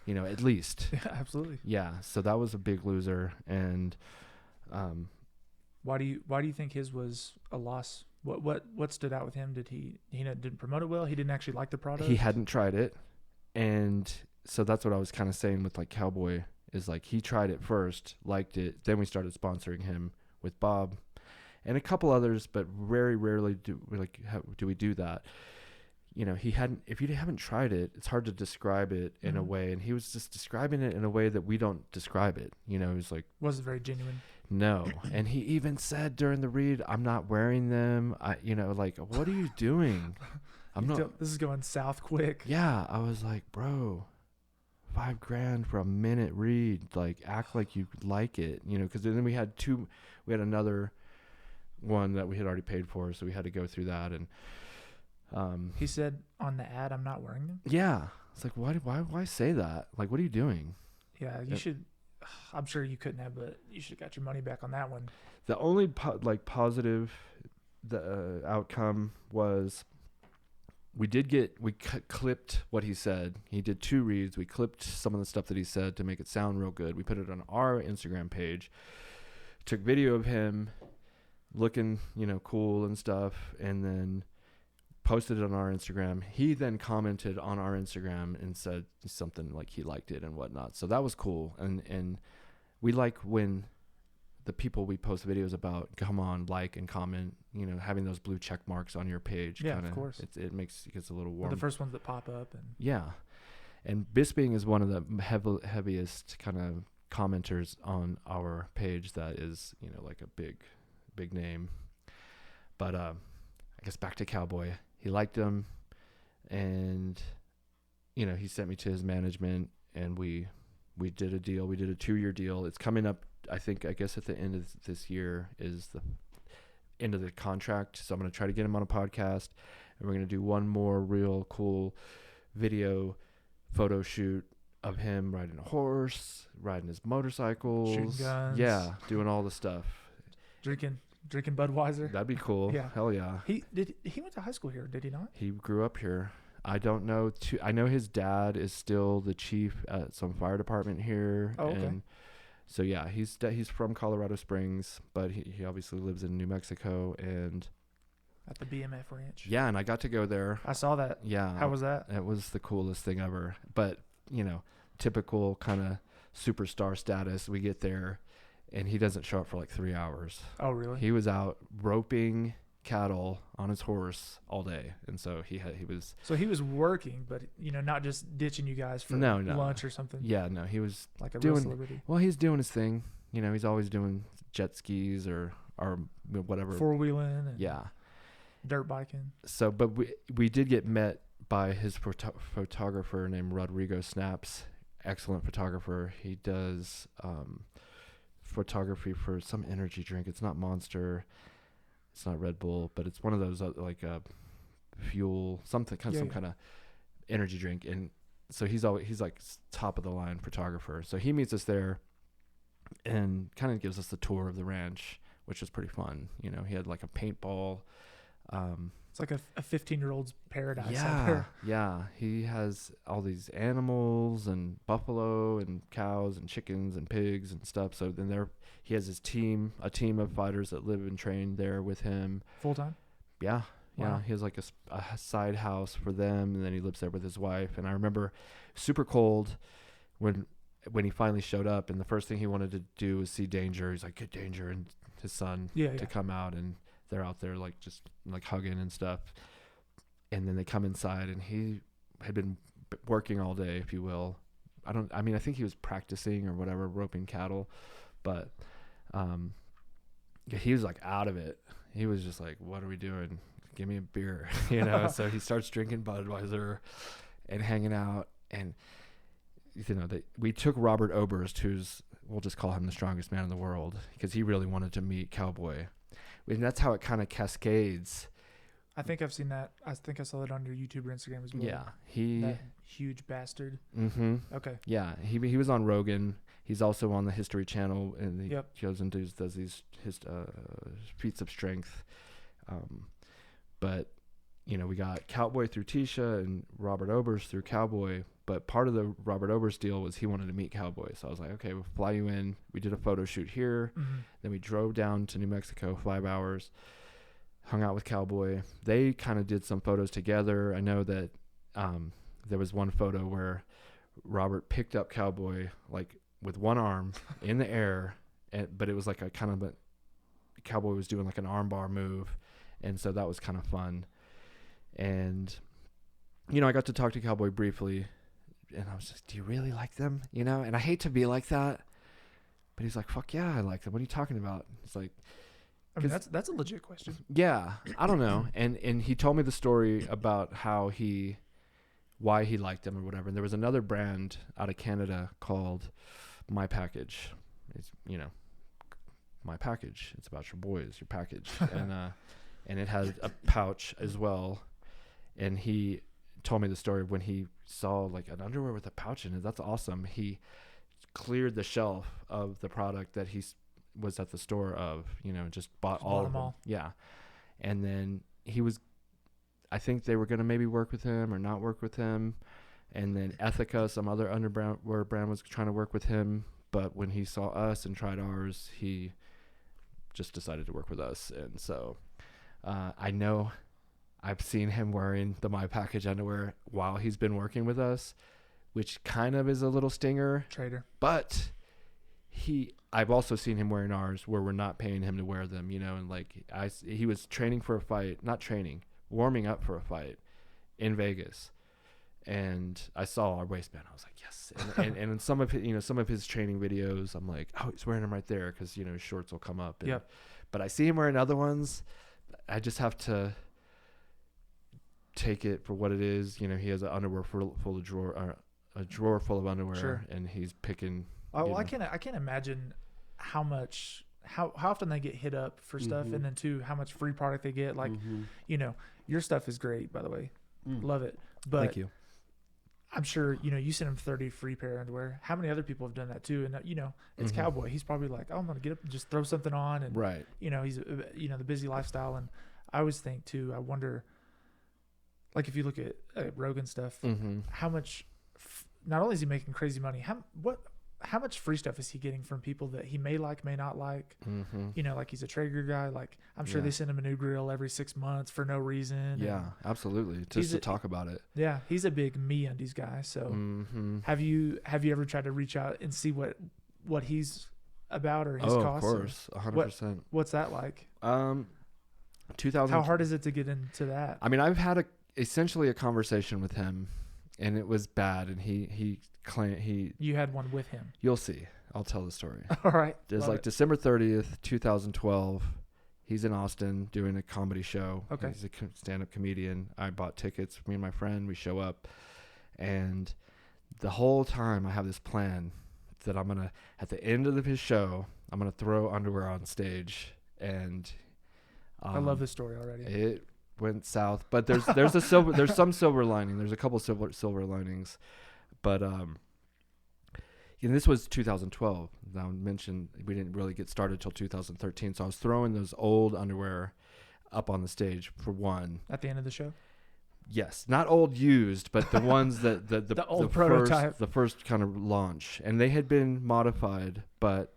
at least. Yeah, absolutely. Yeah. So that was a big loser. And, why do you think his was a loss? What stood out with him? Did he didn't promote it well? He didn't actually like the product? he hadn't tried it. And so that's what I was kind of saying with like Cowboy is like, he tried it first, liked it. Then we started sponsoring him with Bob and a couple others, but very rarely do we do that. He hadn't, if you haven't tried it, it's hard to describe it in a way. And he was just describing it in a way that we don't describe it. He was like, wasn't very genuine. No. And he even said during the read, I'm not wearing them. Like, what are you doing? This is going south quick. Yeah. I was like, bro, $5,000 for a minute read. Like, act like you like it, cause then we had another one that we had already paid for. So we had to go through that. And, he said on the ad, I'm not wearing them. yeah. It's like, why say that? Like, what are you doing? Yeah. You should, I'm sure you couldn't have, but you should have got your money back on that one. The only positive outcome was we clipped what he said. He did 2 reads. We clipped some of the stuff that he said to make it sound real good. We put it on our Instagram page, took video of him looking, cool and stuff, and then posted it on our Instagram. He then commented on our Instagram and said something like he liked it and whatnot. So that was cool. And we like when the people we post videos about come on, like and comment, having those blue check marks on your page. Yeah, of course. It gets a little warm. The first ones that pop up. Yeah. And Bisping is one of the heaviest kind of commenters on our page that is, like a big name. But I guess back to Cowboy. He liked him, and he sent me to his management, and we did a deal. We did a 2-year deal. It's coming up, I guess at the end of this year is the end of the contract. So I'm going to try to get him on a podcast, and we're going to do one more real cool video photo shoot of him riding a horse, riding his motorcycles, shooting guns. Yeah, doing all the stuff. Drinking Budweiser. That'd be cool. Yeah. Hell yeah. He went to high school here, did he not? He grew up here. I don't know. I know his dad is still the chief at some fire department here. Oh, okay. And so yeah, he's from Colorado Springs, but he obviously lives in New Mexico and at the BMF ranch. Yeah, and I got to go there. I saw that. Yeah. How was that? It was the coolest thing ever. But, typical kind of superstar status. We get there and he doesn't show up for like 3 hours. Oh, really? He was out roping cattle on his horse all day, and so he was working, but not just ditching you guys for no lunch or something. Yeah, no, he was like a doing real celebrity. Well, he's doing his thing. He's always doing jet skis or whatever, 4-wheeling and yeah, dirt biking. So, but we did get met by his photographer named Rodrigo Snaps. Excellent photographer. He does photography for some energy drink. It's not Monster. It's not Red Bull, but it's one of those like fuel, some kind of energy drink. And so he's like top of the line photographer. So he meets us there and kind of gives us the tour of the ranch, which was pretty fun. He had like a paintball. It's like a 15-year-old's paradise. Yeah. He has all these animals and buffalo and cows and chickens and pigs and stuff. So then he has a team of fighters that live and train there with him. Full time? Yeah. Wow. Yeah. He has like a side house for them, and then he lives there with his wife. And I remember super cold when he finally showed up, and the first thing he wanted to do was see Danger. He's like, get Danger and his son to come out, and they're out there like just like hugging and stuff. And then they come inside, and he had been working all day, if you will. I think he was practicing or whatever, roping cattle, but he was like out of it. He was just like, what are we doing? give me a beer, So he starts drinking Budweiser and hanging out. And, we took Robert Oberst, we'll just call him the strongest man in the world, because he really wanted to meet Cowboy. And that's how it kind of cascades. I think I've seen that. I think I saw that on your YouTube or Instagram as well. Yeah. That huge bastard. Mm-hmm. Okay. Yeah. He was on Rogan. He's also on the History Channel, and he goes and does these feats of strength. But, we got Cowboy through Tisha and Robert Oberst through Cowboy. But part of the Robert Oberst deal was he wanted to meet Cowboy. So I was like, okay, we'll fly you in. We did a photo shoot here. Mm-hmm. Then we drove down to New Mexico, 5 hours, hung out with Cowboy. They kind of did some photos together. I know that there was one photo where Robert picked up Cowboy like with one arm in the air, but it was like a kind of Cowboy was doing like an arm bar move. And so that was kind of fun. And, I got to talk to Cowboy briefly. And I was like, do you really like them? And I hate to be like that, but he's like, fuck yeah, I like them. What are you talking about? It's like, I mean, that's a legit question. Yeah, I don't know. And he told me the story about why he liked them or whatever. And there was another brand out of Canada called My Package. It's, My Package. It's about your boys, your package. And it has a pouch as well. And he told me the story of when he saw like an underwear with a pouch in it. That's awesome. He cleared the shelf of the product that he was at the store of, just bought all of them. Yeah. And then I think they were going to maybe work with him or not work with him. And then Ethica, some other underwear brand, was trying to work with him. But when he saw us and tried ours, he just decided to work with us. And so I know I've seen him wearing the My Package underwear while he's been working with us, which kind of is a little stinger. Traitor. But I've also seen him wearing ours where we're not paying him to wear them, and like he was training for a fight, warming up for a fight in Vegas. And I saw our waistband. I was like, yes. And in some of his training videos, I'm like, oh, he's wearing them right there because, his shorts will come up. Yep. But I see him wearing other ones. I just have to take it for what it is. He has an underwear full of a drawer full of underwear, sure. And he's picking. I can't imagine how often they get hit up for stuff, and then too how much free product they get. Like, your stuff is great, by the way, love it. But thank you. I'm sure you sent him 30 free pair of underwear. How many other people have done that too? And it's Cowboy. He's probably like, oh, I'm gonna get up and just throw something on, and right. He's the busy lifestyle, and I always think too. I wonder. Like if you look at Rogan stuff, how much, not only is he making crazy money, how much free stuff is he getting from people that he may like, may not like? Like he's a Traeger guy. Like I'm sure they send him a new grill every 6 months for no reason. Yeah, absolutely. Just to talk about it. Yeah, he's a big MeUndies guy. So have you ever tried to reach out and see what he's about or his costs? Of course, 100%. What's that like? 2000. How hard is it to get into that? I mean, I've had essentially a conversation with him, and it was bad. And he claimed You had one with him. You'll see. I'll tell the story. All right. It's like December 30th, 2012. He's in Austin doing a comedy show. Okay. He's a stand-up comedian. I bought tickets. Me and my friend, we show up, and the whole time I have this plan that I'm gonna, at the end of his show, I'm gonna throw underwear on stage, and I love this story already. It went south, but there's some silver lining. There's a couple silver linings, but this was 2012. Now I mentioned we didn't really get started till 2013, so I was throwing those old underwear up on the stage for one. At the end of the show? Yes, not old used, but the ones that the old prototype, the first kind of launch, and they had been modified, but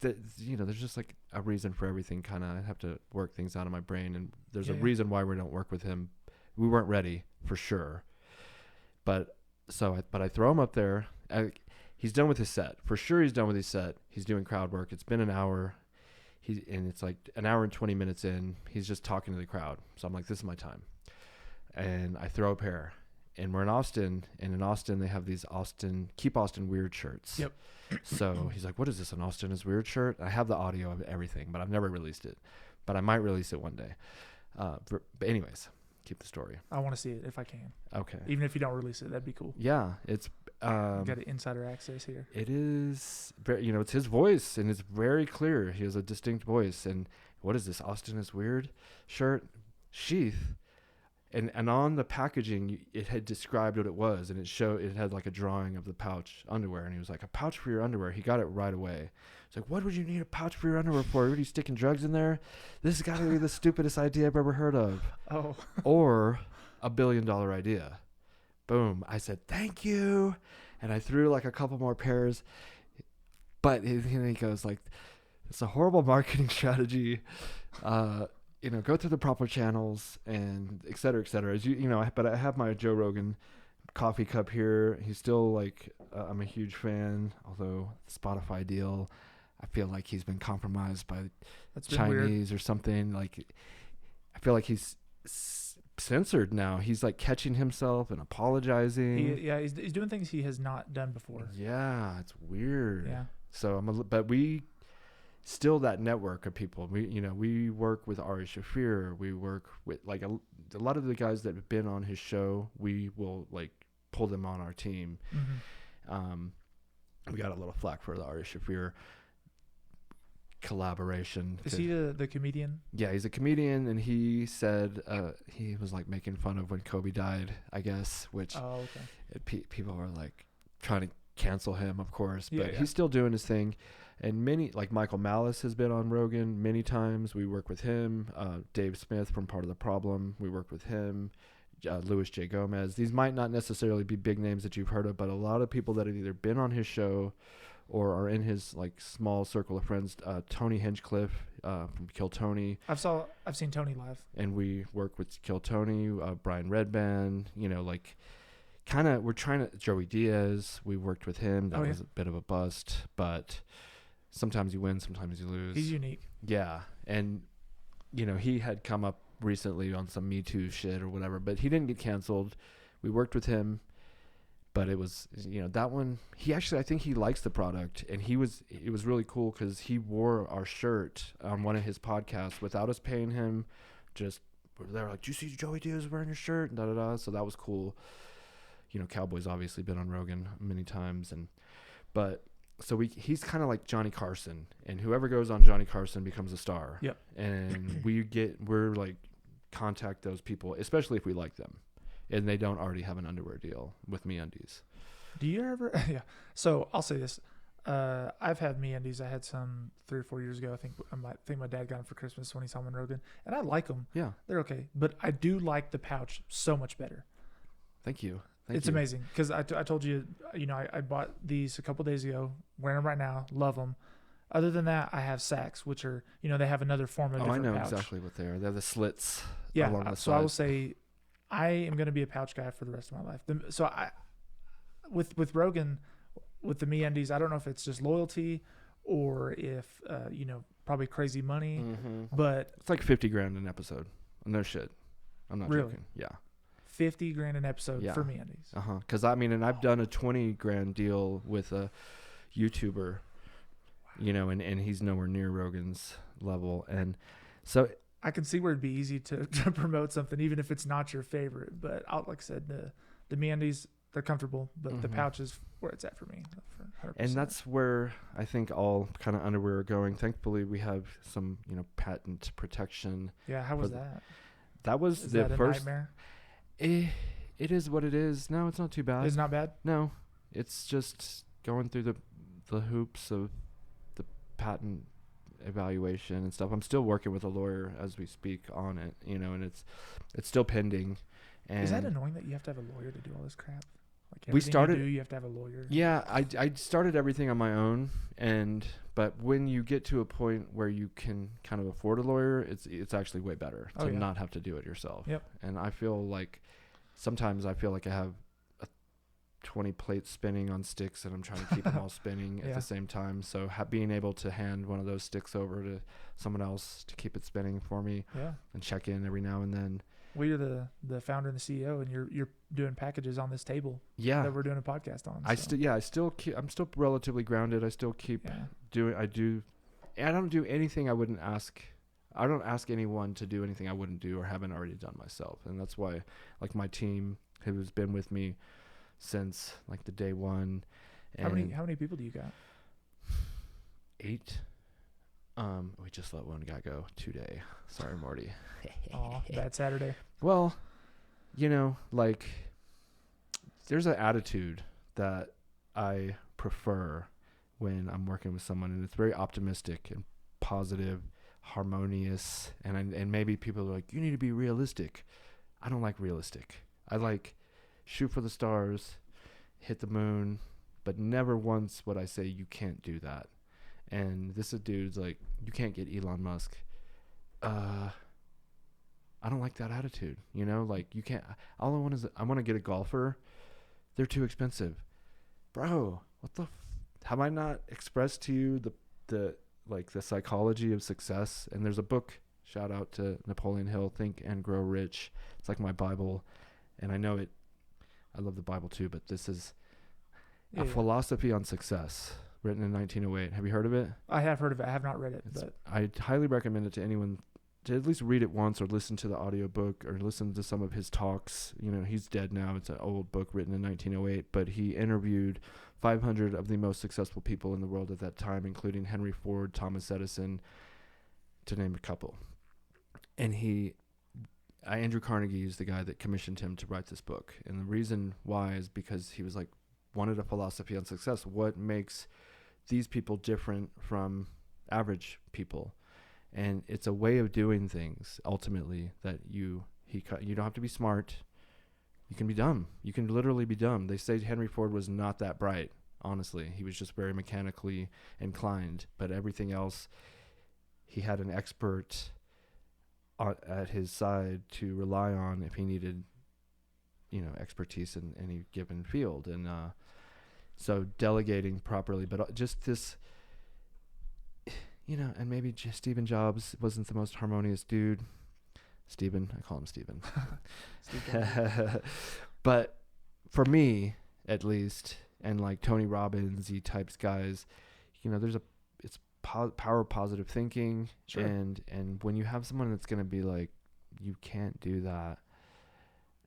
there's just like a reason for everything. Kind of, I have to work things out of my brain, and there's a reason why we don't work with him. We weren't ready for sure, but I throw him up there. He's done with his set for sure. He's done with his set. He's doing crowd work. It's been an hour. And it's like an hour and 20 minutes in. He's just talking to the crowd. So I'm like, this is my time. And I throw a pair. And we're in Austin. And in Austin, they have these Keep Austin Weird shirts. Yep. So he's like, what is this? An Austin is Weird shirt? I have the audio of everything, but I've never released it. but I might release it one day. But anyways, keep the story. I want to see it if I can. Okay. Even if you don't release it, that'd be cool. Yeah, it's You got insider access here. it is very, it's his voice, and it's very clear. He has a distinct voice. And what is this? Austin is Weird shirt, Sheath. And on the packaging, it had described what it was, and it had like a drawing of the pouch underwear, and he was like, a pouch for your underwear. He got it right away. It's like, what would you need a pouch for your underwear for? Are you sticking drugs in there? This has got to be the stupidest idea I've ever heard of. Oh. Or $1 billion idea. Boom. I said, thank you. And I threw like a couple more pairs. But he goes like, it's a horrible marketing strategy. Go through the proper channels and et cetera, et cetera. But I have my Joe Rogan coffee cup here. He's still like, I'm a huge fan, although the Spotify deal, I feel like he's been compromised by Chinese or something. Like, I feel like he's censored now. He's like catching himself and apologizing. He's doing things he has not done before. Yeah, it's weird. Yeah. So but we still that network of people. We work with Ari Shafir. We work with like a lot of the guys that have been on his show. We will like pull them on our team. Mm-hmm. We got a little flack for the Ari Shafir collaboration. Is he the comedian? Yeah, he's a comedian, and he said he was like making fun of when Kobe died, I guess, which people were like trying to cancel him, of course, but he's still doing his thing. And many, like Michael Malice has been on Rogan many times. We work with him. Dave Smith from Part of the Problem, we work with him. Louis J. Gomez. These might not necessarily be big names that you've heard of, but a lot of people that have either been on his show or are in his like small circle of friends. Tony Hinchcliffe from Kill Tony. I've seen Tony live. And we work with Kill Tony, Brian Redband, we're trying to, Joey Diaz, we worked with him. That was a bit of a bust, but sometimes you win, sometimes you lose. He's unique. Yeah. And, he had come up recently on some Me Too shit or whatever, but he didn't get canceled. We worked with him, but it was, that one, I think he likes the product, and it was really cool because he wore our shirt on one of his podcasts without us paying him. Just, they were like, do you see Joey Diaz wearing your shirt? And da-da-da. So that was cool. Cowboy's obviously been on Rogan many times, so he's kind of like Johnny Carson, and whoever goes on Johnny Carson becomes a star. Yep. And we're like, contact those people, especially if we like them and they don't already have an underwear deal with MeUndies. Do you ever? Yeah. So I'll say this. I've had MeUndies. I had some 3 or 4 years ago. I think my dad got them for Christmas when he saw them on Rogan, and I like them. Yeah. They're okay. But I do like the pouch so much better. Thank you. It's amazing because I told you, I bought these a couple days ago, wearing them right now, love them. Other than that, I have sacks, which are, they have another form of different pouch. I know exactly what they are. They're the slits. Yeah, along the so I will say I am going to be a pouch guy for the rest of my life. So with Rogan, with the MeUndies, I don't know if it's just loyalty or if, probably crazy money, but it's like $50,000 an episode. No shit. I'm not really joking. Yeah. $50,000 an episode for MeUndies. Because and I've done a $20,000 deal with a YouTuber, and he's nowhere near Rogan's level, and so I can see where it'd be easy to promote something, even if it's not your favorite. But like I said, the MeUndies, they're comfortable, but the pouch is where it's at for me. And that's where I think all kind of underwear are going. Thankfully, we have some, patent protection. Yeah, how was that? That was is the that first. A nightmare? It is what it is. No, it's not too bad. It's not bad? No, it's just going through the hoops of the patent evaluation and stuff. I'm still working with a lawyer as we speak on it, and it's still pending. And is that annoying that you have to have a lawyer to do all this crap? Like we started. you have to have a lawyer. Yeah, I started everything on my own, but when you get to a point where you can kind of afford a lawyer, it's actually way better to not have to do it yourself. Yep. And I feel like sometimes I feel like I have 20 plates spinning on sticks, and I'm trying to keep them all spinning at the same time. So being able to hand one of those sticks over to someone else to keep it spinning for me, and check in every now and then. Well, you're the founder and the CEO, and you're doing packages on this table. Yeah, that we're doing a podcast on. I'm still relatively grounded. I still keep doing. I don't do anything I wouldn't ask I don't ask anyone to do anything I wouldn't do or haven't already done myself. And that's why, like, my team who's been with me since like the day one. And How many people do you got? 8. We just let one guy go today. Sorry, Morty. Oh, bad Saturday. Well, like, there's an attitude that I prefer when I'm working with someone, and it's very optimistic and positive, harmonious, and maybe people are like, you need to be realistic. I don't like realistic. I like shoot for the stars, hit the moon, but never once would I say you can't do that. And this is dude's like, you can't get Elon Musk. I don't like that attitude, like, you can't. All I want is, I want to get a golfer. They're too expensive. Bro, what the have I not expressed to you the psychology of success? And there's a book, shout out to Napoleon Hill, Think and Grow Rich. It's like my Bible, and I know it. I love the Bible too, but this is a philosophy on success, written in 1908. Have you heard of it? I have heard of it. I have not read it, but I highly recommend it to anyone to at least read it once, or listen to the audiobook, or listen to some of his talks. He's dead now. It's an old book written in 1908, but he interviewed 500 of the most successful people in the world at that time, including Henry Ford, Thomas Edison, to name a couple. And Andrew Carnegie is the guy that commissioned him to write this book. And the reason why is because he was like, wanted a philosophy on success. What makes these people different from average people? And it's a way of doing things, ultimately, that you don't have to be smart. You can be dumb. You can literally be dumb. They say Henry Ford was not that bright, honestly. He was just very mechanically inclined. But everything else, he had an expert at his side to rely on if he needed, expertise in any given field. And so delegating properly, but just this... and maybe Stephen Jobs wasn't the most harmonious dude. Stephen, I call him Stephen. But for me, at least, and like Tony Robbins-y types guys, it's power of positive thinking. Sure. And when you have someone that's going to be like, you can't do that,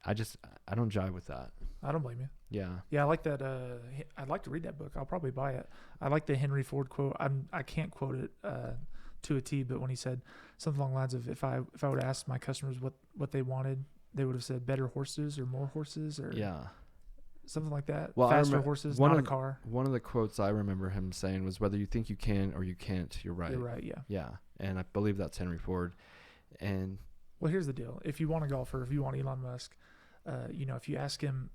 I don't jive with that. I don't blame you. Yeah. Yeah, I like that. I'd like to read that book. I'll probably buy it. I like the Henry Ford quote. I can't quote it to a T, but when he said something along the lines of, if I would ask my customers what they wanted, they would have said better horses or more horses or something like that. Well, faster horses, not a car. One of the quotes I remember him saying was, whether you think you can or you can't, you're right. You're right, yeah. Yeah, and I believe that's Henry Ford. And well, here's the deal. If you want a golfer, if you want Elon Musk, if you ask him,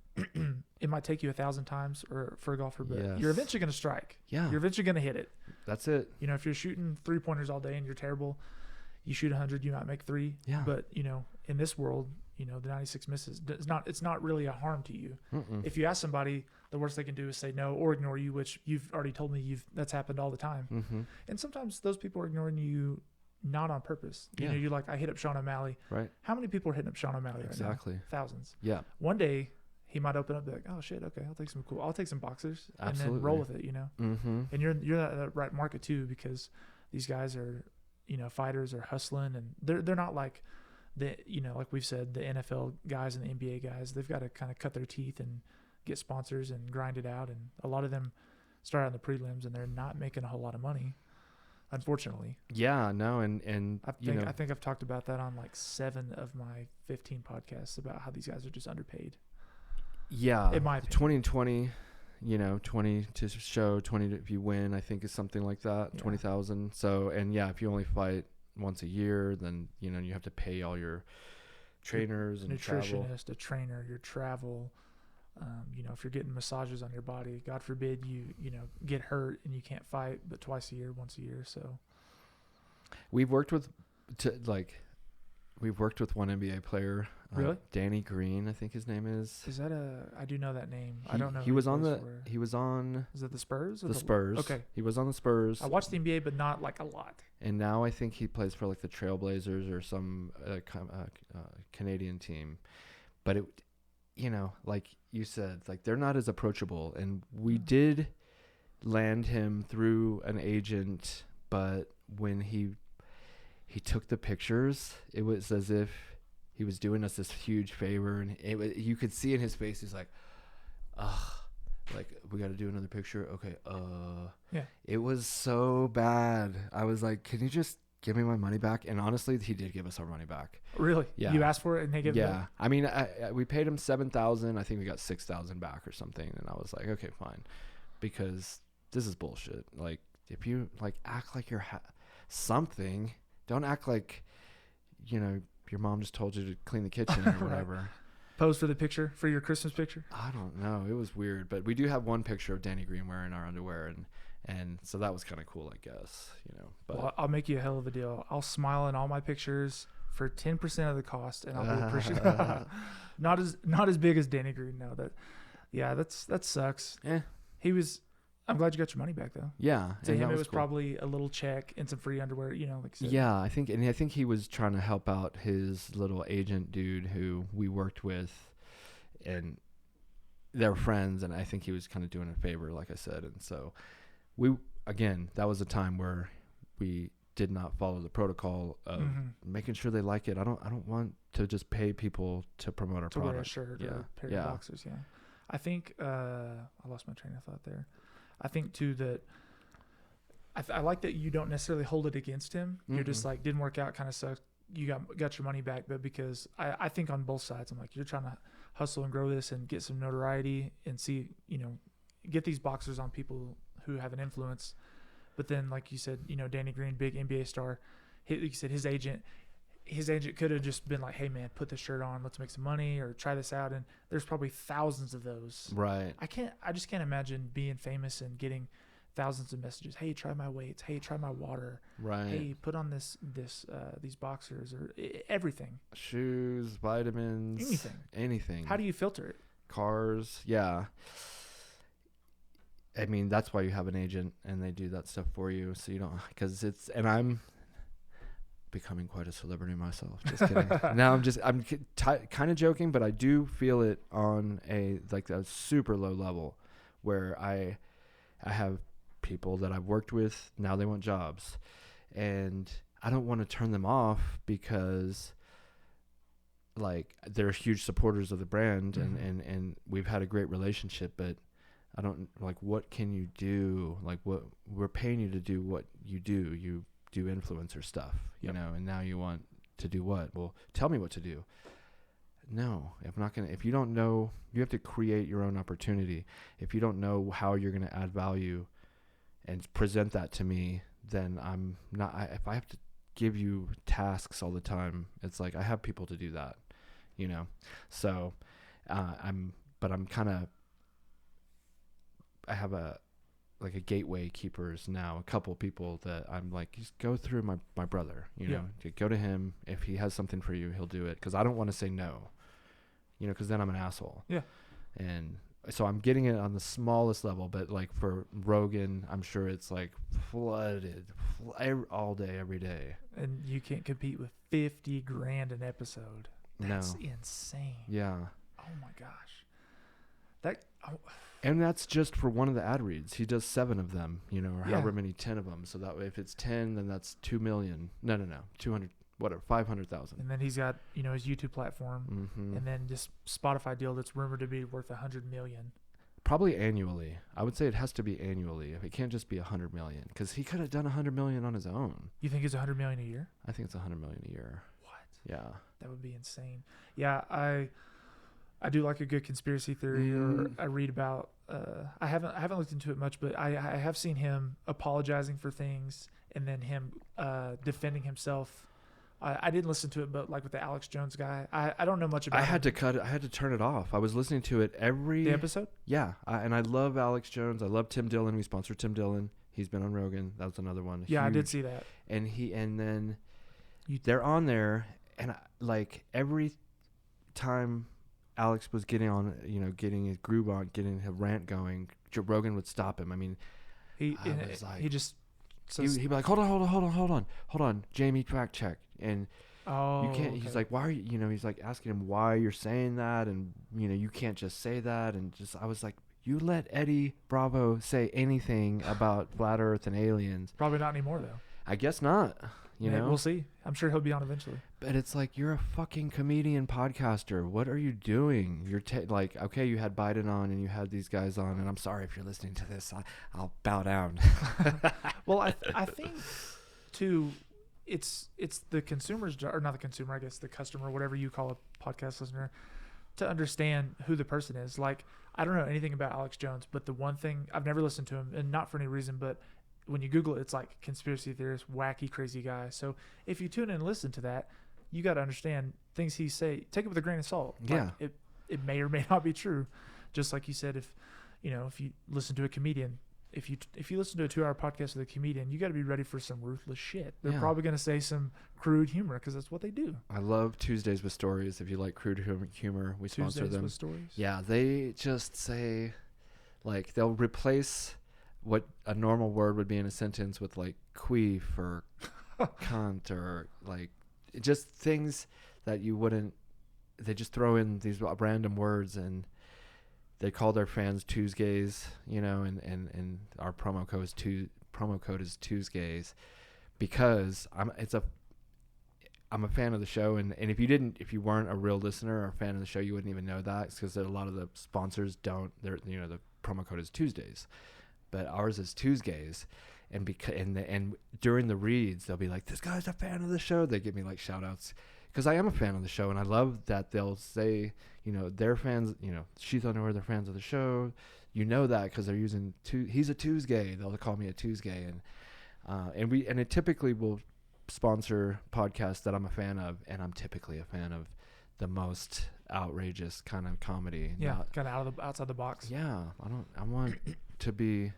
it might take you 1,000 times or for a golfer, but you're eventually going to strike. Yeah. You're eventually going to hit it. That's it. If you're shooting 3-pointers all day and you're terrible, you shoot 100, you might make 3. Yeah. But, in this world, the 96 misses. It's not really a harm to you. Mm-mm. If you ask somebody, the worst they can do is say no or ignore you, which you've already told me that's happened all the time. Mm-hmm. And sometimes those people are ignoring you not on purpose. You're like, I hit up Sean O'Malley. Right. How many people are hitting up Sean O'Malley exactly. right now? Thousands. Yeah. One day he might open up and be like, oh shit, okay, I'll take some boxers. Absolutely. And then roll with it, Mm-hmm. And you're that right market too, because these guys are, fighters are hustling, and they're not like like we've said, the NFL guys and the NBA guys. They've got to kind of cut their teeth and get sponsors and grind it out, and a lot of them start out in the prelims and they're not making a whole lot of money, unfortunately. Yeah, no, and I think I've talked about that on like 7 of my 15 podcasts about how these guys are just underpaid. Yeah, in my opinion. 20 and 20, 20 to show, 20 if you win, I think is something like that, 20,000. So, and if you only fight once a year, then you have to pay all your trainers and nutritionist, travel. a trainer, your travel. If you're getting massages on your body, God forbid you get hurt and you can't fight, but once a year. So we've worked with one NBA player. Really? Danny Green, I think his name is. Is that I do know that name. I don't know. He was on Is it the Spurs? The Spurs. Okay. He was on the Spurs. I watched the NBA, but not like a lot. And now I think he plays for like the Trailblazers or some Canadian team. But it, like you said, like they're not as approachable. And we did land him through an agent, but when he took the pictures. It was as if he was doing us this huge favor, and you could see in his face, he's like, ugh, like, we got to do another picture. Okay. Yeah. It was so bad. I was like, can you just give me my money back? And honestly, he did give us our money back. Really? Yeah. You asked for it and they gave it back? I mean, we paid him $7,000. I think we got $6,000 back or something. And I was like, okay, fine. Because this is bullshit. Like, if you like act like you're something, don't act like, your mom just told you to clean the kitchen or whatever. Right. Pose for the picture, for your Christmas picture? I don't know. It was weird. But we do have one picture of Danny Green wearing our underwear. And so that was kind of cool, I guess, But well, I'll make you a hell of a deal. I'll smile in all my pictures for 10% of the cost, and I'll be appreciative. Not as big as Danny Green, no. That sucks. Yeah. I'm glad you got your money back though. Yeah. To him, it was cool. Probably a little check and some free underwear, like I said. Yeah, I think he was trying to help out his little agent dude who we worked with, and they're friends, and I think he was kind of doing a favor, like I said. And so that was a time where we did not follow the protocol of making sure they like it. I don't want to just pay people to promote our product. Wear a shirt or a pair of boxers. Yeah. I think I lost my train of thought there. I think too that I like that you don't necessarily hold it against him. You're just like, didn't work out, kind of sucks. You got your money back, but because I think on both sides, I'm like, you're trying to hustle and grow this and get some notoriety and see, get these boxers on people who have an influence. But then, like you said, Danny Green, big NBA star, like you said, his agent could have just been like, hey man, put this shirt on, let's make some money or try this out. And there's probably thousands of those. Right. I just can't imagine being famous and getting thousands of messages. Hey, try my weights. Hey, try my water. Right. Hey, put on these boxers or everything. Shoes, vitamins, anything. How do you filter it? Cars. Yeah. I mean, that's why you have an agent and they do that stuff for you. So you don't, and I'm becoming quite a celebrity myself. Just kidding. Now I'm kind of joking, but I do feel it on a super low level where I have people that I've worked with. Now they want jobs, and I don't want to turn them off because they're huge supporters of the brand and we've had a great relationship, but I don't what can you do? What we're paying you to do what you do. You do influencer stuff, and now you want to do what? Well, tell me what to do. No, if you don't know, you have to create your own opportunity. If you don't know how you're going to add value and present that to me, then I'm not, if I have to give you tasks all the time, it's like, I have people to do that, So, I have a gateway keepers now, a couple people that I'm like, just go through my brother, go to him. If he has something for you, he'll do it. Cause I don't want to say no, cause then I'm an asshole. Yeah. And so I'm getting it on the smallest level, but for Rogan, I'm sure it's flooded all day, every day. And you can't compete with $50,000 an episode. That's insane. Yeah. Oh my gosh. And that's just for one of the ad reads. He does 7 of them, or however many, 10 of them. So that way, if it's 10, then that's 2 million. No, 200, whatever, 500,000. And then he's got, his YouTube platform, and then this Spotify deal that's rumored to be worth 100 million. Probably annually. I would say it has to be annually. If it can't just be 100 million, because he could have done 100 million on his own. You think it's 100 million a year? I think it's 100 million a year. What? Yeah. That would be insane. Yeah, I do like a good conspiracy theory, or I read about. I haven't looked into it much, but I have seen him apologizing for things and then him defending himself. I didn't listen to it, but with the Alex Jones guy, I don't know much about. I had to cut it. I had to turn it off. I was listening to it the episode. Yeah, and I love Alex Jones. I love Tim Dillon. We sponsor Tim Dillon. He's been on Rogan. That was another one. Yeah, huge. I did see that. And then they're on there, and every time Alex was getting on, getting his groove on, getting his rant going, Joe Rogan would stop him. I mean, he just says, he'd be like, hold on, Jamie, fact check. And you can't, he's like, why are you, he's asking him why you're saying that. And, you can't just say that. And I was like, you let Eddie Bravo say anything about flat earth and aliens. Probably not anymore though. I guess not. You know, we'll see. I'm sure he'll be on eventually. But it's like, you're a fucking comedian podcaster. What are you doing? You're like, okay, you had Biden on and you had these guys on, and I'm sorry if you're listening to this. I'll bow down. Well, I think too, it's the consumer's job, or not the consumer, I guess the customer, whatever you call a podcast listener, to understand who the person is. Like, I don't know anything about Alex Jones, but the one thing, I've never listened to him, and not for any reason, but when you Google it, it's like conspiracy theorist, wacky, crazy guy. So if you tune in and listen to that, you got to understand things he say. Take it with a grain of salt. Yeah. Like, it may or may not be true. Just like you said, if you listen to a comedian, if you listen to a 2-hour podcast with a comedian, you got to be ready for some ruthless shit. They're probably going to say some crude humor because that's what they do. I love Tuesdays with Stories. If you like crude humor, we sponsor Tuesdays them. with Stories. Yeah, they just say, like, they'll replace what a normal word would be in a sentence with like queef or cunt or like just things that you wouldn't. They just throw in these random words, and they call their fans Tuesgays, you know, and our promo code is Tuesgays, because I'm a fan of the show, and if you weren't a real listener or a fan of the show, you wouldn't even know that. It's because a lot of the sponsors don't. The promo code is Tuesdays, but ours is Tuesgays, and during the reads they'll be like, "This guy's a fan of the show." They give me like shout outs because I am a fan of the show, and I love that they'll say, they're fans. Sheath Underwear, they're fans of the show. That because they're using he's a Tuesgay. They'll call me a Tuesgay, and it typically will sponsor podcasts that I'm a fan of, and I'm typically a fan of the most outrageous kind of comedy. Yeah, kind of outside the box. Yeah, I want to be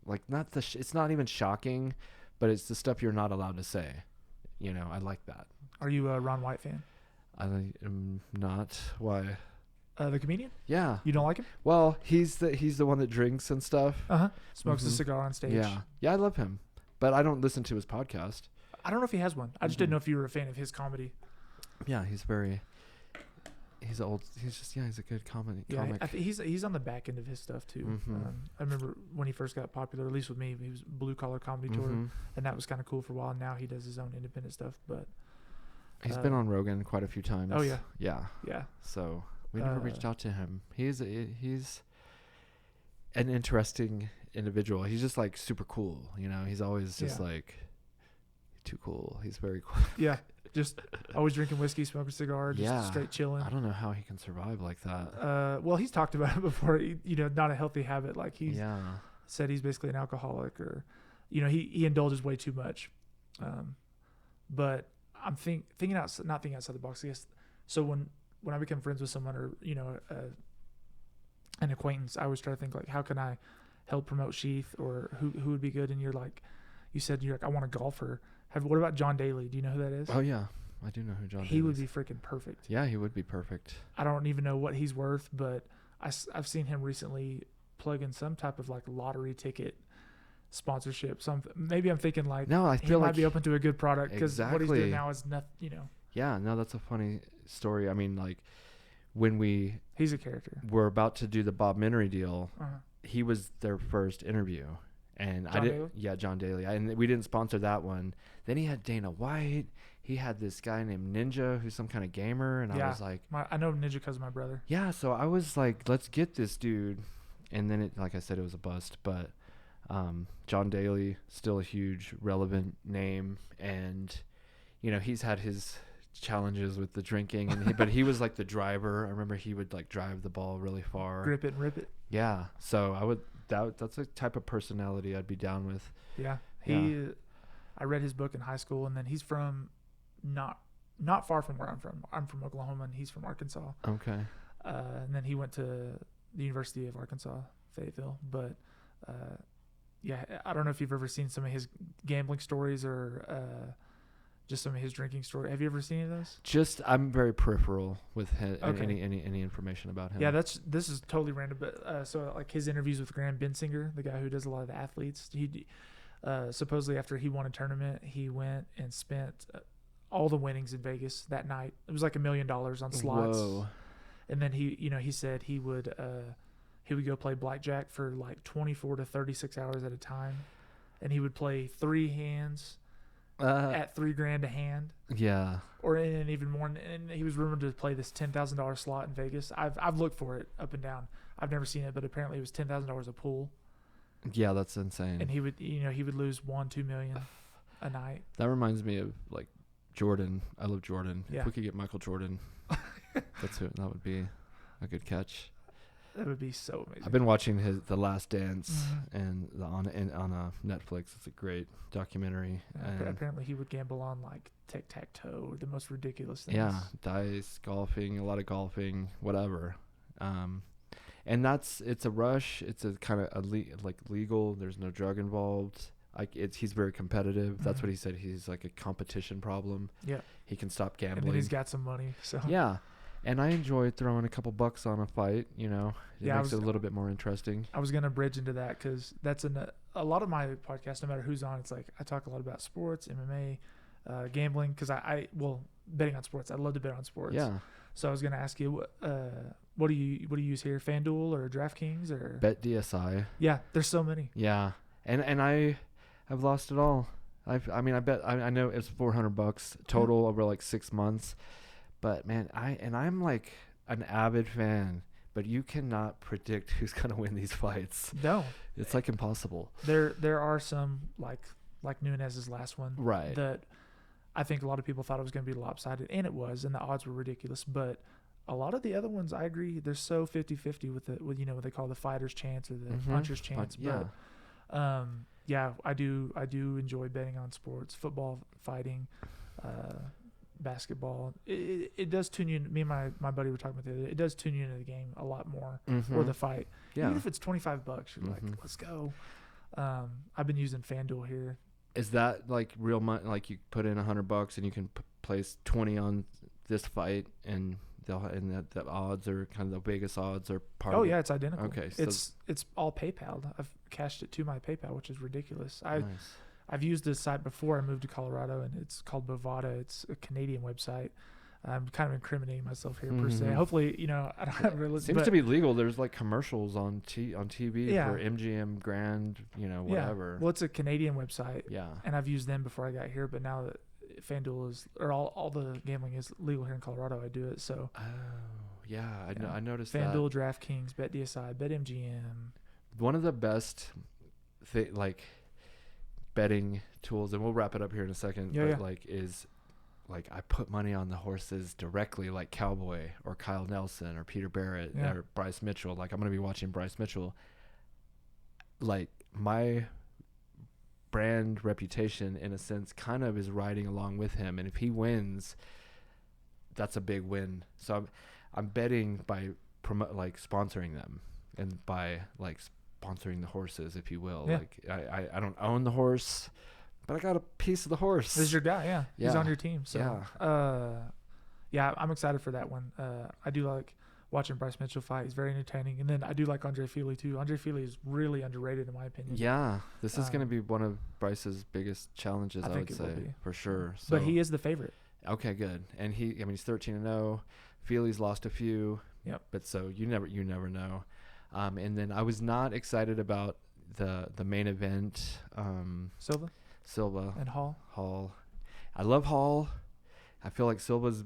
like it's not even shocking, but it's the stuff you're not allowed to say. I like that. Are you a Ron White fan? I am not. Why? The comedian? Yeah. You don't like him? Well, he's the one that drinks and stuff. Smokes a cigar on stage. Yeah, I love him, but I don't listen to his podcast. I don't know if he has one. I just didn't know if you were a fan of his comedy. Yeah, he's old. He's a good comic. He's on the back end of his stuff too. I remember when he first got popular, at least with me, he was blue collar comedy tour, and that was kind of cool for a while. Now he does his own independent stuff, but he's been on Rogan quite a few times. Oh yeah, yeah. So we never reached out to him. He's an interesting individual. He's just like super cool. He's always just like too cool. He's very cool. Yeah. Just always drinking whiskey, smoking cigar, just straight chilling. I don't know how he can survive like that. Well, he's talked about it before. Not a healthy habit. Like he's said he's basically an alcoholic, or he indulges way too much. But I'm not thinking outside the box, I guess. So when I become friends with someone, or an acquaintance, I always try to think like, how can I help promote Sheath, or who would be good? And you said I want a golfer. What about John Daly? Do you know who that is? Oh yeah, I do know who John Daly is. He would be freaking perfect. Yeah, he would be perfect. I don't even know what he's worth, but I've seen him recently plug in some type of like lottery ticket sponsorship. Maybe I'm thinking like, no, I feel he might be open to a good product, because what he's doing now is nothing. Yeah, no, that's a funny story. I mean, like he's a character. We're about to do the Bob Minery deal. He was their first interview. And John Daly. And we didn't sponsor that one. Then he had Dana White. He had this guy named Ninja, who's some kind of gamer. And I was like, I know Ninja because of my brother. Yeah. So I was like, let's get this dude. And then like I said, it was a bust. But John Daly, still a huge, relevant name. And, he's had his challenges with the drinking. But he was like the driver. I remember he would like drive the ball really far. Grip it and rip it. Yeah. So I would. That's a type of personality I'd be down with. Yeah. I read his book in high school, and then he's from not far from where I'm from. I'm from Oklahoma, and he's from Arkansas. Okay. And then he went to the University of Arkansas, Fayetteville. But I don't know if you've ever seen some of his gambling stories, or just some of his drinking story. Have you ever seen any of those? I'm very peripheral with him, any information about him. Yeah, this is totally random, but so like his interviews with Graham Bensinger, the guy who does a lot of the athletes, he supposedly after he won a tournament, he went and spent all the winnings in Vegas that night. It was like $1 million on slots. Whoa. And then he said he would go play blackjack for like 24 to 36 hours at a time, and he would play 3 hands. at $3,000 a hand. Yeah. Or and even more. And he was rumored to play this $10,000 slot in Vegas. I've looked for it up and down. I've never seen it, but apparently it was $10,000 a pool. Yeah, that's insane. And he would lose $1-2 million a night. That reminds me of like Jordan. I love Jordan. Yeah. If we could get Michael Jordan, that would be a good catch. That would be so amazing. I've been watching The Last Dance and on Netflix. It's a great documentary. And apparently he would gamble on like tic-tac-toe, the most ridiculous things. Yeah, dice, golfing, a lot of golfing, whatever. And it's a rush. It's a kind of legal. There's no drug involved. He's very competitive. That's what he said. He's like a competition problem. Yeah. He can stop gambling. And then he's got some money. So yeah. And I enjoy throwing a couple bucks on a fight, It makes it a little bit more interesting. I was going to bridge into that because that's a lot of my podcast, no matter who's on, it's like I talk a lot about sports, MMA, gambling, because betting on sports. I love to bet on sports. Yeah. So I was going to ask you, what do you use here? FanDuel or DraftKings or Bet DSI. Yeah, there's so many. Yeah. And I have lost it all. I know it's $400 total over like 6 months. But man, I'm like an avid fan, but you cannot predict who's gonna win these fights. No, it's like impossible. There are some like Nunes's last one, right? That I think a lot of people thought it was gonna be lopsided, and it was, and the odds were ridiculous. But a lot of the other ones, I agree, they're so 50-50 with what they call the fighter's chance or the puncher's chance. Yeah. But yeah, I do enjoy betting on sports, football, fighting. Basketball, it does tune you in. Me and my buddy were talking about the other day. It does tune you into the game a lot more, or the fight. Yeah. Even if it's $25, you're like, let's go. I've been using FanDuel here. Is that like real money? Like you put in $100 and you can place 20 on this fight, and the odds are kind of the Vegas odds are part. Oh yeah, it's identical. Okay, so it's all PayPal. I've cashed it to my PayPal, which is ridiculous. Nice. I've used this site before I moved to Colorado, and it's called Bovada. It's a Canadian website. I'm kind of incriminating myself here per se. Hopefully, I don't have really. Seems to be legal. There's like commercials on TV for MGM Grand, whatever. Yeah. Well, it's a Canadian website. Yeah. And I've used them before I got here, but now that FanDuel all the gambling is legal here in Colorado, I do it. So. Oh yeah, I noticed FanDuel, DraftKings, BetDSI, BetMGM. One of the best betting tools, and we'll wrap it up here in a second, is I put money on the horses directly, like Cowboy or Kyle Nelson or Peter Barrett or Bryce Mitchell. Like I'm going to be watching Bryce Mitchell. Like my brand reputation in a sense kind of is riding along with him, and if he wins, that's a big win. So I'm betting by sponsoring them and by sponsoring the horses, if you will. I don't own the horse, but I got a piece of the horse. This is your guy. Yeah. He's on your team. So I'm excited for that one. I do like watching Bryce Mitchell fight. He's very entertaining. And then I do like Andre Fili too. Andre Fili is really underrated in my opinion. Yeah. This is going to be one of Bryce's biggest challenges, I would say, for sure. So, but he is the favorite. Okay, good. And he's 13-0. Fili's lost a few. Yep. But so you never know. And then I was not excited about the main event. Silva and Hall. I love Hall. I feel like Silva's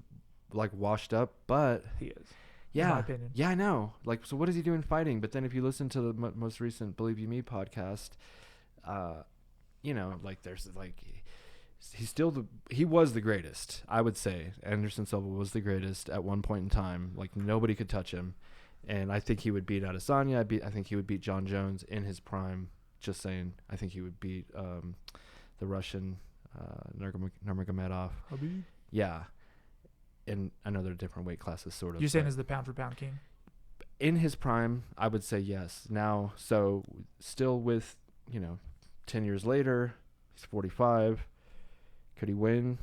washed up, but he is. Yeah, in my opinion. Yeah, I know. So what is he doing fighting? But then if you listen to the most recent Believe You Me podcast, there's he was the greatest. I would say Anderson Silva was the greatest at one point in time. Like nobody could touch him. And I think he would beat Adesanya. I think he would beat John Jones in his prime. Just saying. I think he would beat the Russian Nurmagomedov. Habib? Yeah. In another different weight classes, sort of. You're saying is the pound for pound king? In his prime, I would say yes. Now, so still with, 10 years later, he's 45. Could he win?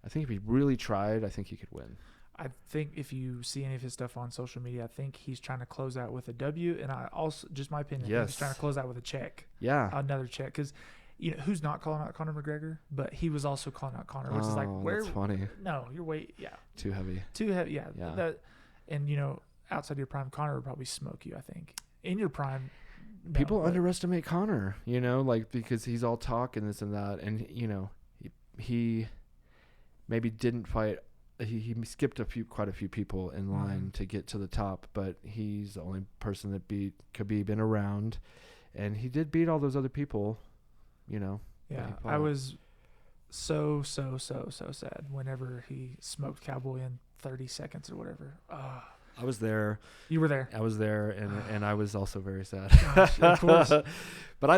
I think if he really tried, I think he could win. I think if you see any of his stuff on social media, I think he's trying to close out with a W. And I also, just my opinion, I think he's trying to close out with a check. Yeah. Another check. Because, who's not calling out Conor McGregor? But he was also calling out Conor, which is like, where? That's funny. No, your weight, yeah. Too heavy. Yeah. Outside your prime, Conor would probably smoke you, I think. In your prime. People underestimate Conor, because he's all talk and this and that. And, he maybe didn't fight. He skipped quite a few people in line to get to the top, but he's the only person that beat Khabib in a round, and he did beat all those other people, you know. Yeah, I was so sad whenever he smoked Cowboy in 30 seconds or whatever. I was there. You were there. I was there, and I was also very sad. Gosh, of course. But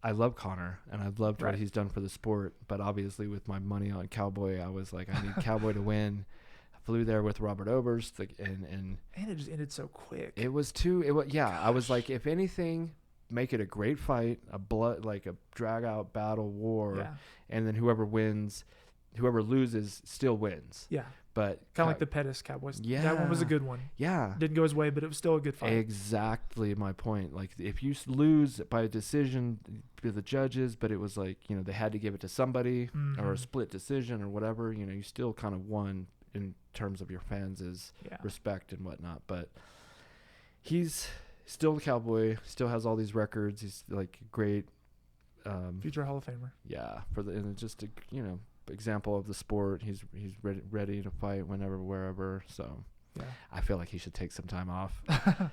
I love Conor, and I've loved what he's done for the sport. But obviously, with my money on Cowboy, I was like, I need Cowboy to win. I flew there with Robert Oberst, and it just ended so quick. It was too. Gosh. I was like, if anything, make it a great fight, a drag out battle war, and then whoever loses still wins. Yeah. But kind of like the Pettis Cowboys. Yeah. That one was a good one. Yeah. Didn't go his way, but it was still a good fight. Exactly my point. Like, if you lose by a decision to the judges, but it was like, you know, they had to give it to somebody or a split decision or whatever, you know, you still kind of won in terms of your fans' respect and whatnot. But he's still the Cowboy, still has all these records. He's like great. Future Hall of Famer. Yeah. And just a, you know, example of the sport. He's ready to fight whenever, wherever. So I feel like he should take some time off. I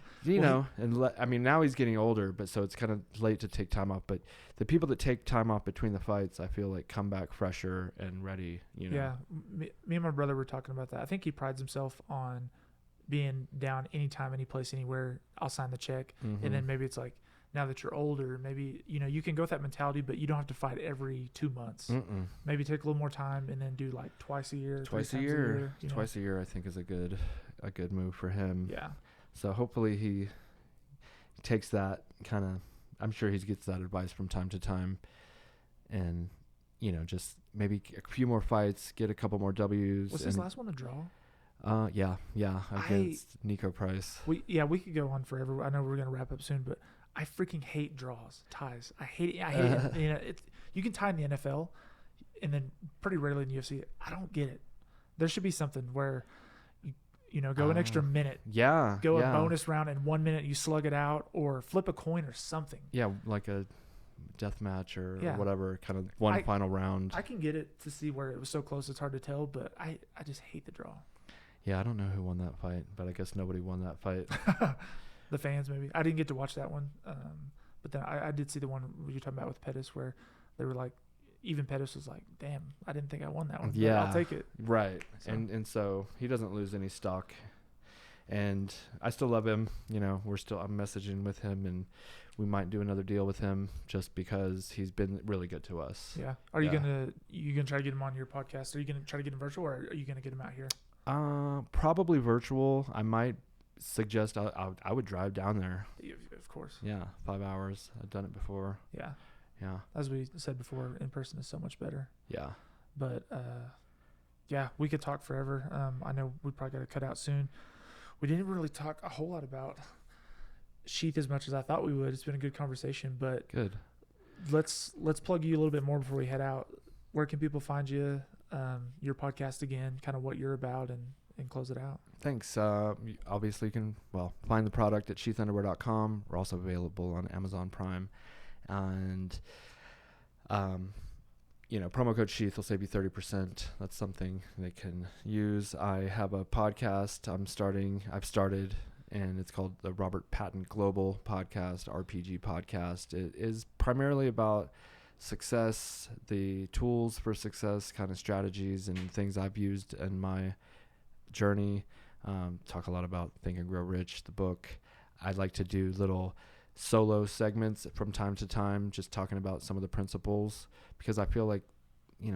mean, now he's getting older, but so it's kind of late to take time off. But the people that take time off between the fights, I feel like come back fresher and ready. You know. Yeah, me and my brother were talking about that. I think he prides himself on being down anytime, any place, anywhere. I'll sign the check, and then maybe it's like, now that you're older, maybe, you know, you can go with that mentality, but you don't have to fight every 2 months. Maybe take a little more time and then do like twice a year. Twice a year, I think, is a good move for him. Yeah. So hopefully he takes that kind of. I'm sure he gets that advice from time to time, and you know, just maybe a few more fights, get a couple more W's. Was his last one a draw? Yeah, against Nico Price. We could go on forever. I know we're gonna wrap up soon, but I freaking hate ties. I hate it. You know, you can tie in the NFL, and then pretty rarely in the UFC. I don't get it. There should be something where you know, go an extra minute. Yeah. Go a bonus round, and 1 minute you slug it out, or flip a coin or something. Yeah, like a death match or whatever, kind of one final round. I can get it to see where it was so close it's hard to tell, but I just hate the draw. Yeah, I don't know who won that fight, but I guess nobody won that fight. The fans, maybe. I didn't get to watch that one, but then I did see the one you're talking about with Pettis, where they were like, even Pettis was like, damn, I didn't think I won that one. Yeah. I'll take it. Right. So. And so he doesn't lose any stock. And I still love him. You know, I'm messaging with him, and we might do another deal with him just because he's been really good to us. Yeah. Are you gonna try to get him on your podcast? Are you gonna try to get him virtual, or are you gonna get him out here? Probably virtual. I might suggest I would drive down there. Of course. Yeah, 5 hours. I've done it before. Yeah. Yeah. As we said before, in person is so much better. Yeah. But yeah, we could talk forever. I know we probably got to cut out soon. We didn't really talk a whole lot about Sheath as much as I thought we would. It's been a good conversation, but good. Let's plug you a little bit more before we head out. Where can people find you? Your podcast again, kind of what you're about, and close it out. Thanks. Obviously, you can find the product at sheathunderwear.com. We're also available on Amazon Prime, and promo code Sheath will save you 30%. That's something they can use. I have a podcast I've started, and it's called the Robert Patton Global Podcast, RPG Podcast. It is primarily about success, the tools for success, kind of strategies and things I've used in my journey. Talk a lot about Think and Grow Rich, the book. I'd like to do little solo segments from time to time, just talking about some of the principles, because I feel like,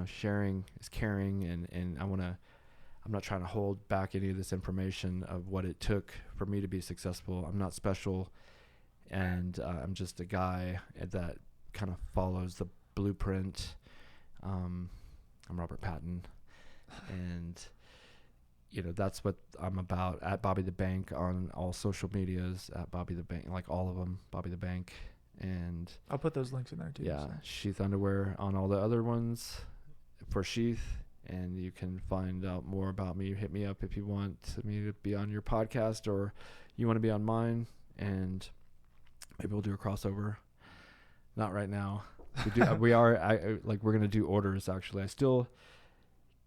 sharing is caring, and I'm not trying to hold back any of this information of what it took for me to be successful. I'm not special, and I'm just a guy that kind of follows the blueprint. I'm Robert Patton, and that's what I'm about. At Bobby the Bank on all social medias, at Bobby the Bank, like all of them, Bobby the Bank. And I'll put those links in there too. Yeah, so. Sheath Underwear on all the other ones for Sheath, and you can find out more about me. Hit me up if you want me to be on your podcast, or you want to be on mine, and maybe we'll do a crossover. Not right now. We do. We are. Like we're gonna do orders. Actually, I still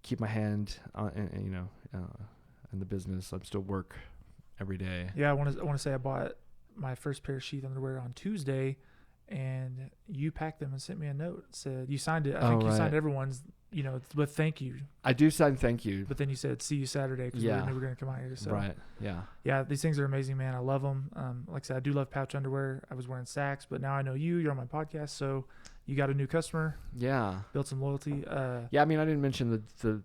keep my hand on, in the business. I'm still work every day. Yeah, I want to say I bought my first pair of sheath underwear on Tuesday, and you packed them and sent me a note. Said you signed it. I think you signed everyone's. With thank you. I do sign thank you. But then you said see you Saturday because we knew we were gonna come out here. So right. Yeah. Yeah, these things are amazing, man. I love them. Like I said, I do love pouch underwear. I was wearing Saks, but now I know you're on my podcast, so you got a new customer. Yeah. Built some loyalty. Yeah, I mean, I didn't mention the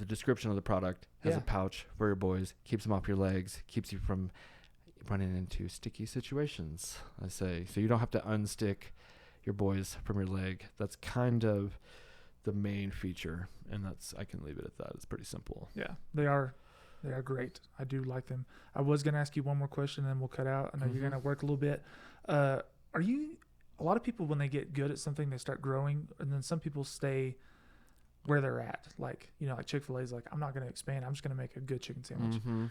description of the product. Has a pouch for your boys, keeps them off your legs, keeps you from running into sticky situations, I say. So you don't have to unstick your boys from your leg. That's kind of the main feature, and I can leave it at that. It's pretty simple. Yeah, they are great. I do like them. I was gonna ask you one more question, and then we'll cut out. I know you're gonna work a little bit. A lot of people, when they get good at something, they start growing, and then some people stay where they're at. Like like Chick-fil-A is like, I'm not gonna expand. I'm just gonna make a good chicken sandwich. Mm-hmm.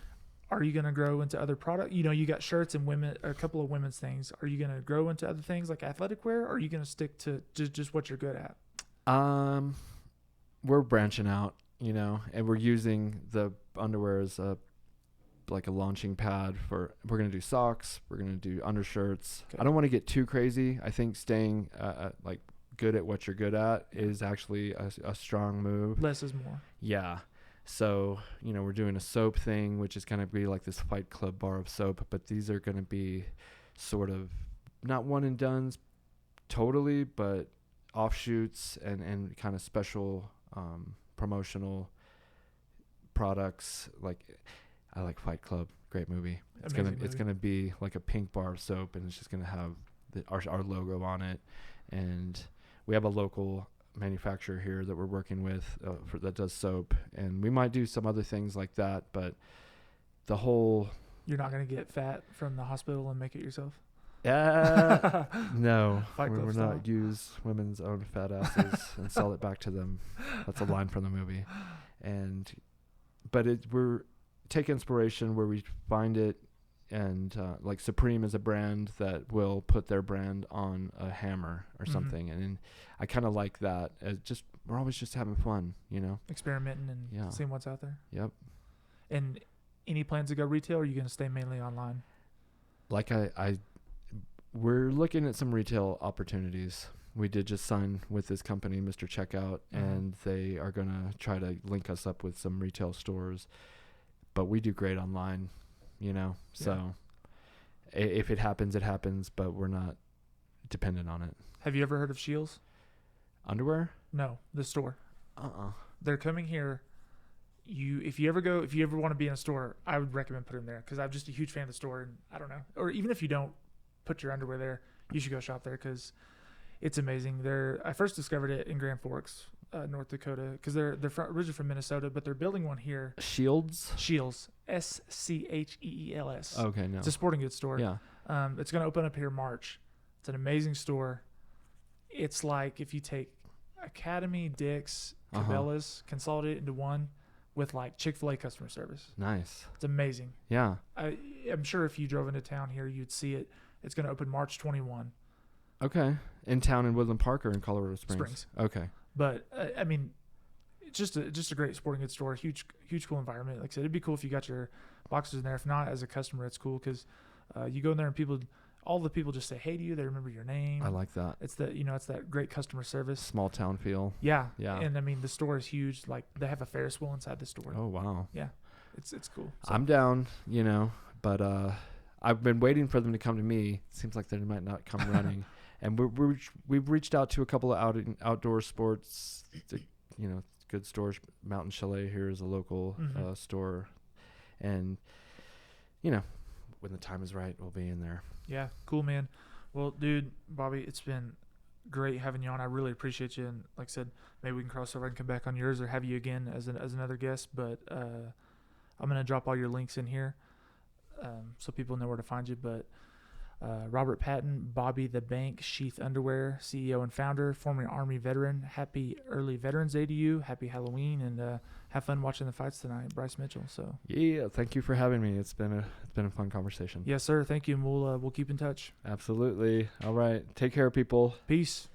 Are you gonna grow into other product? You got shirts and a couple of women's things. Are you gonna grow into other things like athletic wear, or are you gonna stick to just what you're good at? We're branching out, and we're using the underwear as like a launching pad we're going to do socks. We're going to do undershirts. Okay. I don't want to get too crazy. I think staying like good at what you're good at is actually a strong move. Less is more. Yeah. So, we're doing a soap thing, which is going to be like this Fight Club bar of soap, but these are going to be sort of not one and dones totally, but offshoots and kind of special promotional products. Like I like Fight Club, great movie. It's gonna be like a pink bar of soap, and it's just gonna have our logo on it. And we have a local manufacturer here that we're working with that does soap, and we might do some other things like that. But the whole you're not gonna get fat from the hospital and make it yourself. No, we're not use women's own fat asses and sell it back to them. That's a line from the movie. But we're take inspiration where we find it, and like Supreme is a brand that will put their brand on a hammer or something, and I kind of like that. We're always just having fun, experimenting and seeing what's out there. Yep. And any plans to go retail, or are you going to stay mainly online? Like we're looking at some retail opportunities. We did just sign with this company, Mr. Checkout, and they are going to try to link us up with some retail stores. But we do great online, So if it happens, it happens, but we're not dependent on it. Have you ever heard of Shields? Underwear? No, the store. They're coming here. If you ever want to be in a store, I would recommend putting them there because I'm just a huge fan of the store, and I don't know. Or even if you don't put your underwear there, you should go shop there because it's amazing. I first discovered it in Grand Forks, North Dakota, because they're originally from Minnesota, but they're building one here. Shields, SCHEELS. Okay, no, it's a sporting goods store. Yeah, it's going to open up here March. It's an amazing store. It's like if you take Academy, Dick's, Cabela's, consolidate it into one with like Chick-fil-A customer service. Nice. It's amazing. Yeah, I'm sure if you drove into town here, you'd see it. It's going to open March 21. Okay. In town in Woodland Park or in Colorado Springs? Okay. But I mean, it's just a great sporting goods store. Huge cool environment. Like I said, it'd be cool if you got your boxes in there. If not, as a customer, it's cool because you go in there and all the people just say hey to you. They remember your name. I like that. It's it's that great customer service. Small town feel. Yeah. Yeah. And I mean, the store is huge. Like they have a Ferris wheel inside the store. Oh wow. Yeah. It's cool. So. I'm down. But I've been waiting for them to come to me. It seems like they might not come running. And we've reached out to a couple of outdoor sports, good stores. Mountain Chalet here is a local store, and when the time is right, we'll be in there. Yeah, cool, man. Well, dude, Bobby, it's been great having you on. I really appreciate you, and like I said, maybe we can cross over and come back on yours or have you again as another guest. But I'm gonna drop all your links in here, so people know where to find you. But Robert Patton, Bobby the Bank, Sheath Underwear, CEO and founder, former Army veteran. Happy early Veterans Day to you. Happy Halloween, and have fun watching the fights tonight, Bryce Mitchell. So Yeah, thank you for having me. It's been a fun conversation. yes, sir. Thank you, and we'll keep in touch. Absolutely. All right. Take care, people. Peace.